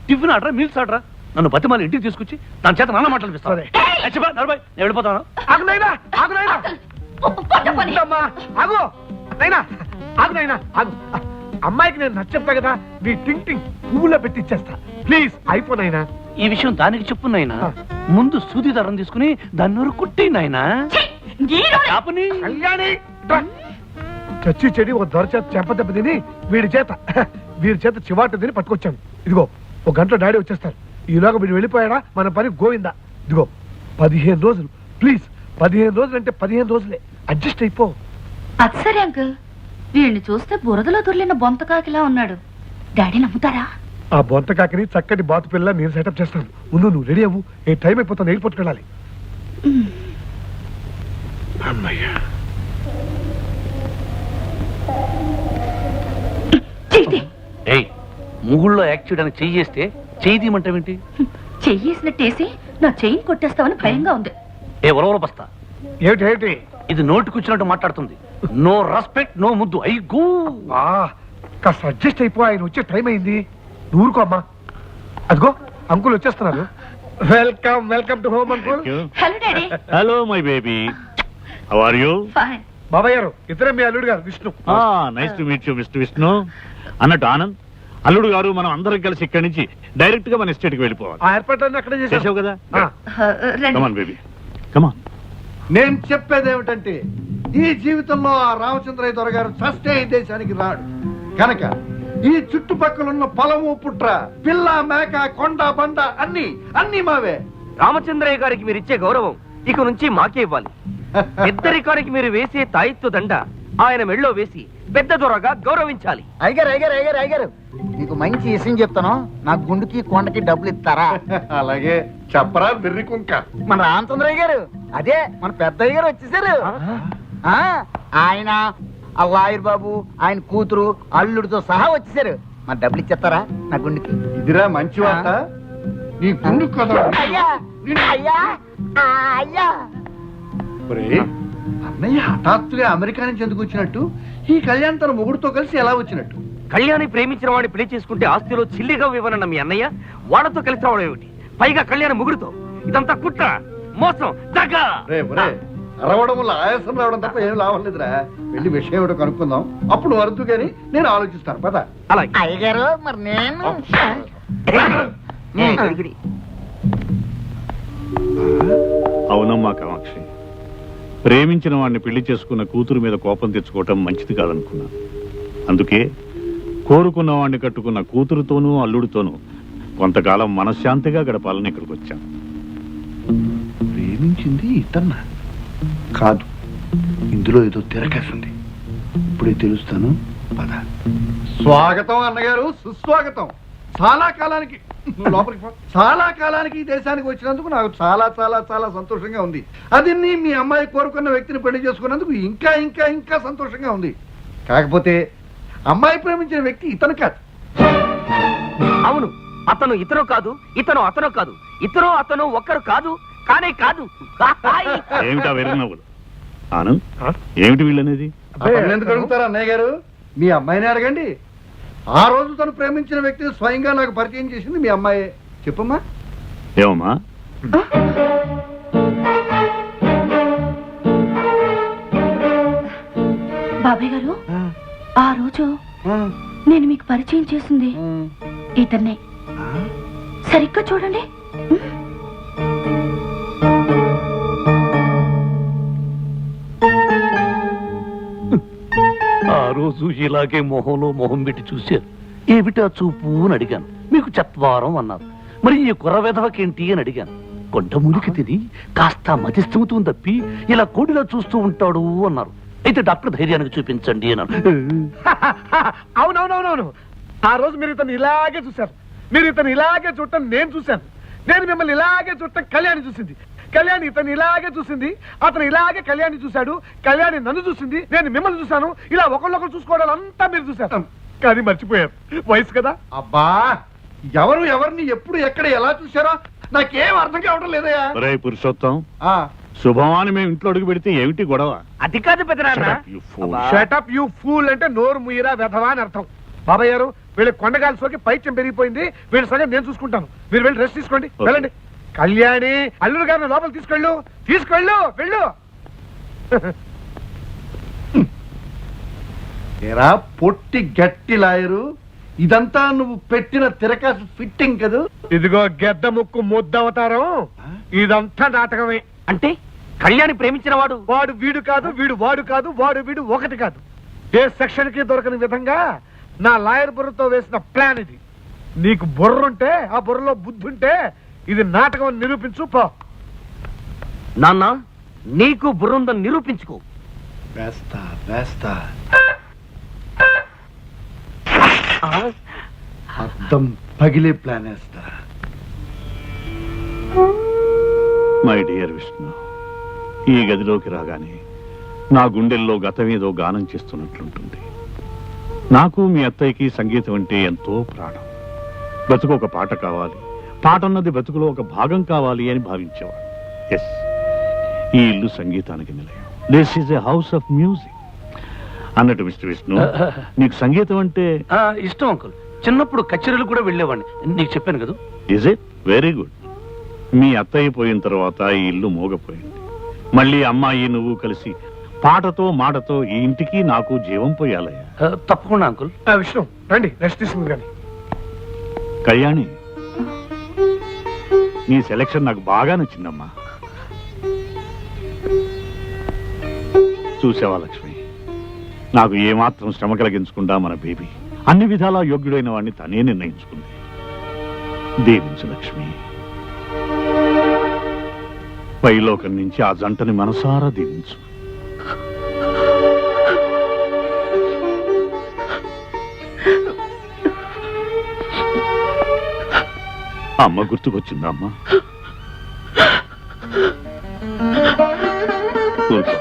టిఫిన్ ఆర్డరా, మీల్స్ ఆర్డరా? నన్ను బతిమాలి ఇంటికి తీసుకొచ్చి దాని చేత నాన్న మాట్లాడిపిస్తాను. నేను వెళ్ళిపోతాను. అమ్మాయికి నేను నచ్చప్పా కదా, నీ టింగ్ పువ్వులో పెట్టి ఇచ్చేస్తా. ప్లీజ్ అయిపో నాయనా. ఈ విషయం దానికి చెప్పు నాయనా. ముందు సూది దారం తీసుకుని దాన్ని నోరు కుట్టి నాయనా. కళ్యాణి, చచ్చి చెడి ఒక దొర చేత చెంపదెబ్బ తిని వీడి చేత చివాట తిని పట్టుకొచ్చాను. ఇదిగో, ఒక గంటలో డాడీ వచ్చేస్తారు. ఈలోగా వీడు వెళ్ళిపోయాడా మన పని గోవిందా. ఇదిగో 15 రోజులు ప్లీజ్. 15 రోజులు అంటే 15 రోజులే. అడ్జస్ట్ అయిపో. అది సరే అంకుల్. వీడిని చూస్తే బురదలో దొర్లిన బొంతకాకిలా ఉన్నాడు. డాడీ నమ్ముతారా? ఆ బొంతకాకిని చక్కటి బాతు పిల్ల నేను సెటప్ చేస్తాను. ముందు నువ్వు రెడీ అవ్వు. ఏ టైం అయిపోతాను, ఎయిర్పోర్ట్కి వెళ్ళాలి. అమ్మయ్యా. ముగుళ్ళో యాక్ట్ చేయడానికి చెయ్యి చేస్తే చెయ్యి తీయమంటావేంటి? చెయ్యేసినట్టేసి నా చెయ్యి కొట్టేస్తావని భయంగా ఉంది. ఏ ఉలవల బస్తా, ఏమిటి ఇది నోటికొచ్చినట్టు మాట్లాడుతుంది. నో రెస్పెక్ట్, నో ముద్దు. అయ్యో కాస్త అడ్జస్ట్ అయిపో. ఆయన వచ్చే టైం అయింది. ఊరుకో అమ్మా. అదిగో అంకుల్ వచ్చేస్తున్నారు. Welcome to home uncle. Hello daddy. Hello my baby, how are you? Fine. బాబాయ్ గారు, ఇతరే మీ అల్లుడు గారు Vishnu. Nice to meet you mister Vishnu. అన్నట్టు ఆనంద్, అల్లుడు గారు మనం అందరం కలిసి ఇక్కడి నుంచి డైరెక్ట్ గా మన ఎస్టేట్ కి వెళ్ళిపోవాలి. ఆ ఏర్పాట్లన్నీ అక్కడే చేసావు చేసావు కదా? రండి. Come on baby come on. నేను చెప్పేది ఏమిటంటే ఈ జీవితంలో ఆ రామచంద్రయ్య దొరగారు చస్తే ఈ దేశానికి రాడు కనుక ఈ చుట్టుపక్కల ఉన్న పొలము పుట్ర పిల్ల మేక కొండ బండ అన్ని మావే. రామచంద్రయ్య గారికి మీరు ఇచ్చే గౌరవం ఇక నుంచి మాకే ఇవ్వాలి. పెద్దరికానికి మీరు వేసే తాయిత్తు దండ ఆయన మెళ్ళో వేసి పెద్ద దొరగా గౌరవించాలి. అయ్యగారు నీకు మంచి విషయం చెప్తాను. నా గుండుకి కొండకి డబ్బులు ఇస్తారా? అలాగే చెప్పరా బిర్రి కుంక. మన రామచంద్రయ్య గారు అదే మన పెద్దయ్య గారు వచ్చేసారు. ఆ ఆయన ఆ లాయర్ బాబు ఆయన కూతురు అల్లుడితో సహా వచ్చేసారు. మన డబ్బులు ఇచ్చేస్తారా నా గుండుకి? ఇదిరా మంచి వార్త. నీ గుండు కదా అయ్యా అయ్యా అయ్యా. ఒరేయ్, అన్నయ్య హఠాత్తుగా అమెరికా నుంచి ఎందుకు వచ్చినట్టు? ఈ కళ్యాణ్ తన మొగుడుతో కలిసి ఎలా వచ్చినట్టు? కళ్యాణి ప్రేమించిన వాడిని పెళ్లి చేసుకుంటే ఆస్తిలో చిల్లిగా ఇవ్వనన్న మీ అన్నయ్య వాళ్ళతో కలిసి రావడం ఏమిటి? పైగా కళ్యాణ ముగుడుతో. ఇదంతా కుట్ర, మోసం, దగ్గ. అరవడం వల్ల ఆయాసం రావడం తప్ప ఏం లాభం లేదురా. వెళ్ళి విషయం ఏమిటో కనుక్కుందాం. అప్పుడు వరదు గాని నేను ఆలోచిస్తాను పద. అలాగే. అయ్యగారు మరి నేను అవునమ్మా కామాక్షి, ప్రేమించిన వాడిని పెళ్లి చేసుకున్న కూతురు మీద కోపం తెచ్చుకోవటం మంచిది కాదనుకున్నా. అందుకే కోరుకున్న వాడిని కట్టుకున్న కూతురుతోనూ అల్లుడితోనూ కొంతకాలం మనశ్శాంతిగా గడపాలని ఇక్కడికి వచ్చాను. ప్రేమించింది ఇతన్నా కాదు, ఇందులో ఏదో తిరగేస్తుంది. ఇప్పుడే తెలుస్తాను పద. స్వాగతం అన్నగారు, సుస్వాగతం. చాలా కాలానికి లోపలికి పో. చాలా కాలానికి ఈ దేశానికి వచ్చినందుకు నాకు చాలా చాలా చాలా సంతోషంగా ఉంది. అది మీ అమ్మాయి కోరుకున్న వ్యక్తిని పెళ్లి చేసుకున్నందుకు ఇంకా ఇంకా ఇంకా సంతోషంగా ఉంది. కాకపోతే అమ్మాయి ప్రేమించిన వ్యక్తి ఇతను కాదు. అవును, అతను ఇతను కాదు, ఇతను అతను కాదు, ఇతను అతను ఒక్కరు కాదు, కానే కాదు. ఏమిటా వెర్రి నవ్వులు? ఆనంద్, ఏమిటి వీళ్ళనేది? ఎందుకు అడుగుతారు అన్నయ్య గారు? మీ అమ్మాయిని అడగండి. ఆ రోజు తను ప్రేమించిన వ్యక్తిని స్వయంగా నాకు పరిచయం చేసింది మీ అమ్మాయే. చెప్పమ్మా. ఏమమ్మా? బాబాయ్ గారు, ఆ రోజు నేను మీకు పరిచయం చేసింది ఇతన్నే. సరిగ్గా చూడండి. ఆ రోజు ఇలాగే మొహంలో మొహం పెట్టి చూశారు. ఏమిటా చూపు అని అడిగాను. మీకు చత్వారం అన్నారు. మరి ఈ కుర్ర వెధవకేంటి అని అడిగాను. కొండ మురికి తిని కాస్త మతిస్థితం తప్పి ఇలా కోడిలా చూస్తూ ఉంటాడు అన్నారు. అయితే డాక్టర్ ధైర్యానికి చూపించండి అన్నారు. అవునవునవునవును, ఆ రోజు మీరు ఇతను ఇలాగే చూశారు. మీరు ఇతను ఇలాగే చూడటం నేను చూశాను. నేను మిమ్మల్ని ఇలాగే చూడటం కళ్యాణి చూసింది. కళ్యాణి ఇతను ఇలాగే చూసింది. అతను ఇలాగే కళ్యాణి చూశాడు. కళ్యాణి నన్ను చూసింది, నేను మిమ్మల్ని చూశాను. ఇలా ఒకళ్ళొకరు చూసుకోవడం అంతా మీరు చూశారు. కానీ మర్చిపోయారు, వయసు కదా. అబ్బా, ఎవరు ఎవరిని ఎప్పుడు ఎక్కడ ఎలా చూశారో నాకేం అర్థం కావడం లేదయా. ఒరే పురుషోత్తం, శుభమాని మేము ఇంట్లో అడుగు పెడితే ఏమిటి గొడవ? అది కాదు పెద్దనాన్న. షటప్ యూ ఫూల్ అంటే నోరు ముయ్యరా వెధవా అని అర్థం. బాబాయ్ గారు, వీళ్ళ కొండగాలి సోకి పైత్యం పెరిగిపోయింది. వీళ్ళ సంగతి నేను చూసుకుంటాను. మీరు వెళ్ళి రెస్ట్ తీసుకోండి, వెళ్ళండి. కళ్యాణి, అల్లుడు గారిని లోపల తీసుకెళ్ళు, తీసుకెళ్ళు, వెళ్ళు. ఏరా పొట్టి గట్టి లాయరు, ఇదంతా నువ్వు పెట్టిన తిరకాసు ఫిట్టింగ్ కదూ? ఇదిగో గెద్ద ముక్కు ముద్దవతారం, ఇదంతా నాటకమే. అంటే కళ్యాణి ప్రేమించిన వాడు వాడు వీడు కాదు, వీడు వాడు కాదు, వాడు వీడు ఒకటి కాదు. ఏ సెక్షన్ కి దొరకని విధంగా నా లాయర్ బుర్రతో వేసిన ప్లాన్ ఇది. నీకు బుర్రుంటే, ఆ బుర్రలో బుద్ధి ఉంటే ఇది నాటకం అని నిరూపించు పో. నాన్న, నీకు బుర్రుందని నిరూపించుకో. వేస్తా వేస్తా. అర్థం పగిలే ప్లాన్ వేస్తా. మై డియర్ విష్ణు, ఈ గదిలోకి రాగానే నా గుండెల్లో గతమేదో గానం చేస్తున్నట్లుంటుంది. నాకు మీ అత్తయ్యకి సంగీతం అంటే ఎంతో ప్రాణం. బతుకు ఒక పాట కావాలి, పాట అన్నది బతుకులో ఒక భాగం కావాలి అని భావించేవాడు. ఎస్, ఈ ఇల్లు సంగీతానికి నిలయం. This is a house of music అన్నట్టు. మిస్టర్ విష్ణు, నీకు సంగీతం అంటే ఇష్టం అంకుల్. చిన్నప్పుడు కచేరీలు కూడా వెళ్ళేవాడిని, నీకు చెప్పాను కదా. Is it? Very good. మీ అత్తయ్య పోయిన తర్వాత ఈ ఇల్లు మోగపోయింది. మళ్ళీ అమ్మాయి నువ్వు కలిసి పాటతో మాటతో ఈ ఇంటికి నాకు జీవం పోయాలయ్యా. తప్పకుండా అంకుల్. విష్ణు రండి, రెస్ట్ తీసుకుంది కానీ. కళ్యాణి, నీ సెలక్షన్ నాకు బాగా నచ్చిందమ్మా. చూసావా లక్ష్మి, నాకు ఏమాత్రం శ్రమ కలిగించకుండా మన బేబీ అన్ని విధాలా యోగ్యుడైన వాడిని తనే నిర్ణయించుకుంది. దీవించు లక్ష్మి. పైలోకం నుంచి ఆ జంటని మనసారా దీవించు. అమ్మ గుర్తుకొచ్చిందా అమ్మా? కూర్చో.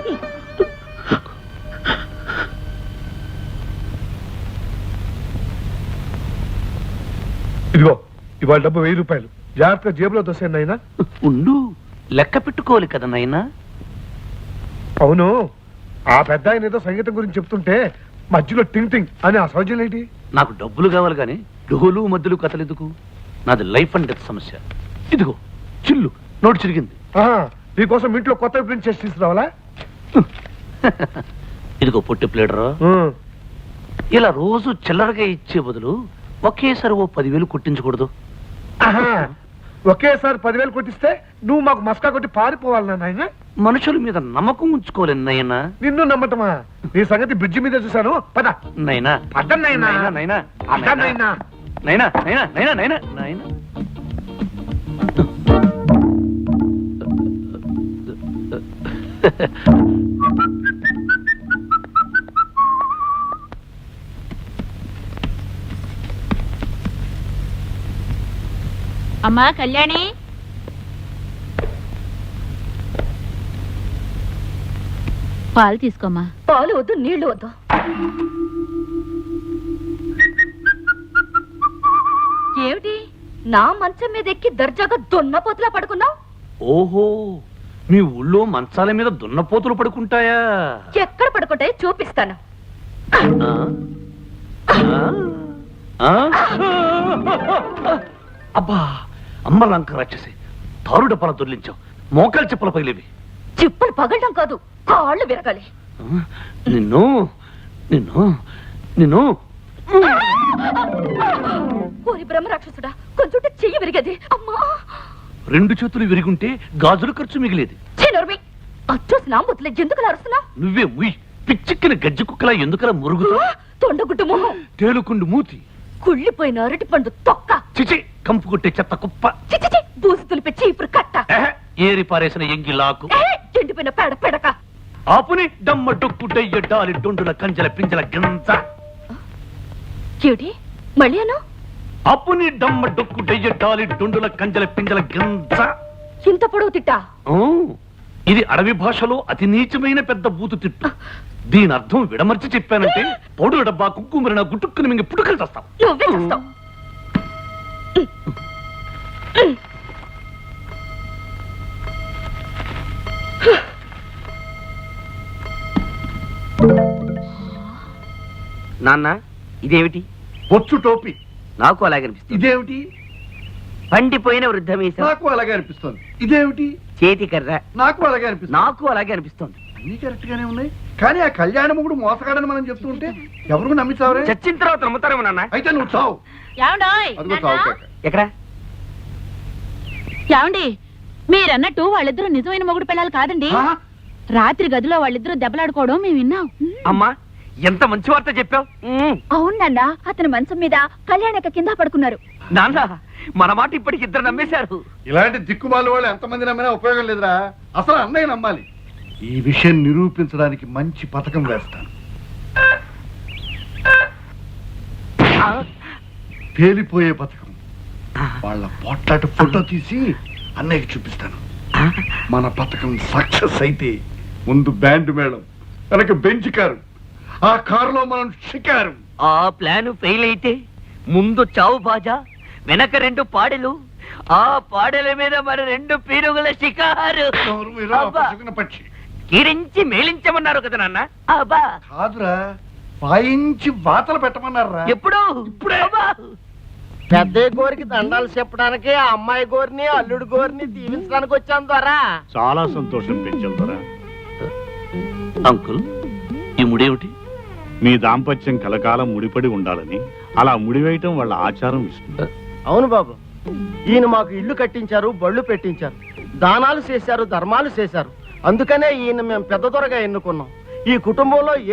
ఇదిగో ఇవాళ డబ్బు 1000 రూపాయలు జాగ్రత్తగా జేబులో దోసేయండి అయినా. ఉండు, లెక్క పెట్టుకోవాలి కదా నాయనా. అవును, ఆ పెద్ద ఆయన ఏదో సంగీతం గురించి చెప్తుంటే మధ్యలో టింగ్ టింగ్ అని ఆ సౌజన్యం ఏంటి? నాకు డబ్బులు కావాలి కానీ డోలు మధ్యలో కథలు ఎందుకు? నాది లైఫ్ అండ్ డెత్ సమస్య. ఇదిగో చిల్లు, నోటు చిరిగింది. ఆహా, నీకోసం ఇంట్లో కొత్త ప్రింట్ చేసి తీసుకురావాలా? ఇదిగో పొట్టి ప్లేడరా, ఇలా రోజు చిల్లరగా ఇచ్చే బదులు ఒకేసారి ఓ 10,000 కొట్టించకూడదు? ఆహా, ఒకేసారి 10,000 కొట్టిస్తే నువ్వు మాకు మస్కా కొట్టి పారిపోవాలి నాయన. మనుషుల మీద నమ్మకం ఉంచుకోలేను నాయనా. నిన్ను నమ్మటమా? నీ సంగతి బ్రిడ్జి మీద చూశాను. పద నైనా, అడ్డం నాయనా, నైనా, అడ్డం నాయనా. నైనా, నైనా, నైనా, నైనా, నైనా. అమ్మా కళ్యాణి, పాలు తీసుకోమ్మా. పాలు వద్దు, నీళ్లు వద్దు. ఏమిటి నా మంచం మీద ఎక్కి దర్జాగా దున్నపోతులా పడుకున్నావు? ఓహో, మీ ఊళ్ళో మంచాల మీద దున్నపోతులు పడుకుంటాయా? ఎక్కడ పడుకుంటాయో చూపిస్తాను. ఆ? ఆ? అబ్బా, అమ్మ లంక రాక్షసి, తారు డబ్బాల దొర్లించావు. మోకాలు చెప్పుల పగిలేవి. చిప్పులు పగలడం కాదు, కాళ్ళు విరగాలి. నిన్ను నిన్ను నిన్ను ఓరి బ్రహ్మ రాక్షసుడా, కొంచెం చెయ్యి విరిగది. అమ్మా, 2 చేతులు విరిగుంటే గాజుల ఖర్చు మిగిలేది. చిన్నరువి అచ్చోసి నా ముద్దులే ఎందుకు అరుస్తున్నా? నువ్వే ముయ్, పిచ్చిక్కిన గజ్జి కుక్కలా ఎందుకలా మురుగుతావు? తొండగుడ్డు మొహం, తేలుకుండు మూతి, కుళ్ళిపోయిన అరటి పండు తొక్క, చిచి కంపు కొట్టే చెత్త కుప్ప, చిచి బూసి తులిపే చీపురు కట్ట, ఏరి పారేసిన ఎంగిలాకు, ఎండిపోయిన పేడ పెడక, ఆపుని డమ్మ డొక్కు డయ్య డాలి డొండుల కంజల పింజల గింజ. ఏమిటి మళ్ళీ అను? అప్పుని డమ్మ డొక్కు డయ్య డాలి డొండుల కంజల పింజల గింజ. ఇంత పొడవు తిట్టా? ఇది అడవి భాషలో అతి నీచమైన పెద్ద బూతు తిట్టు. దీని అర్థం విడమర్చి చెప్పానంటే పౌడుల డబ్బా కుక్కుమరిన గుట్టుక్కుని మింగి పుట్టుకలు చేస్తాం. నువ్వే చేస్తావు. నాన్న, ఇదేమిటి? బొచ్చు టోపీ. నాకు అలాగే అనిపిస్తుంది. ఇదేమిటి? పండిపోయిన వృద్ధమీసం. నాకు అలాగే అనిపిస్తుంది. ఇదేమిటి? చేతి కర్ర. నాకు అలాగే అనిపిస్తుంది. నాకు అలాగే అనిపిస్తుంది. అన్ని కరెక్ట్ గానే ఉన్నాయి, కానీ ఆ కళ్యాణ మొగుడు మోసగాడని మనం చెప్తూ ఉంటే ఎవరు నమ్మించావరే? చచ్చిన తర్వాత నమ్ముతారేమో నాన్న. అయితే నువ్వు చావు. అదిగో చావు కేక. ఎక్కడ? ఏమండి, మీరన్నట్టు వాళ్ళిద్దరూ నిజమైన మొగుడు పిల్లలు కాదండి. ఆ? రాత్రి గదిలో వాళ్ళిద్దరూ దెబ్బలాడుకోవడం మేము విన్నాం. అమ్మా, ఎంత మంచి వార్త చెప్పావు. అవునన్నా, అతని మంచం మీద కళ్యాణక కింద పడుకున్నారు. నాన్న, మన మాట ఇప్పటికి 2 నమ్మేశారు. ఇలాంటి దిక్కుమాల వాళ్ళు ఎంతమంది నమ్మినా ఉపయోగం లేదురా. అసలు అన్నయ్య నమ్మాలి. ఈ విషయం నిరూపించడానికి మంచి పథకం వేస్తాను. పేలిపోయే పథకం. వాళ్ళ పోట్లాట ఫోటో తీసి అన్నయ్యకి చూపిస్తాను. మన పథకం సక్సెస్ అయితే ముందు బ్యాండ్ మేళం, వెనక బెంచ్ కారు, ఆ కారులో మనం షికారు. ఆ ప్లాన్ ఫెయిల్ అయితే ముందు చావు బాజా, వెనక 2 పాడెలు, ఆ పాడెల మీద మన 2 పీరుగుల షికారు. ఎవరు మీరు? ఆ పసుగున పక్షి. కీరించి మేలించమన్నారు కదా నాన్న. అబ్బా, కాదురా, వాయించి వాతలు పెట్టమన్నారా? ఎప్పుడు? ఇప్పుడే. అబ్బా. పెద్ద గోరికి దండాలు చెప్పడానికి ఆ అమ్మాయి గోరిని అల్లుడు గోరిని దీవించడానికి వచ్చాను ద్వారా. చాలా సంతోషం పెంచుతారా. అంకుల్, ఈ ముడేమిటి? మీ దాంపత్యం కలకాలం ముడిపడి ఉండాలని అలా ముడివేయటం వాళ్ళ ఆచారం ఇస్తుంది. అవును బాబు, ఈయన మాకు ఇల్లు కట్టించారు, బళ్ళు పెట్టించారు, దానాలు చేశారు, ధర్మాలు చేశారు. అందుకనే ఈయన మేము పెద్ద దొరగా ఎన్నుకున్నాం. ఈ కుటుంబంలో ఏ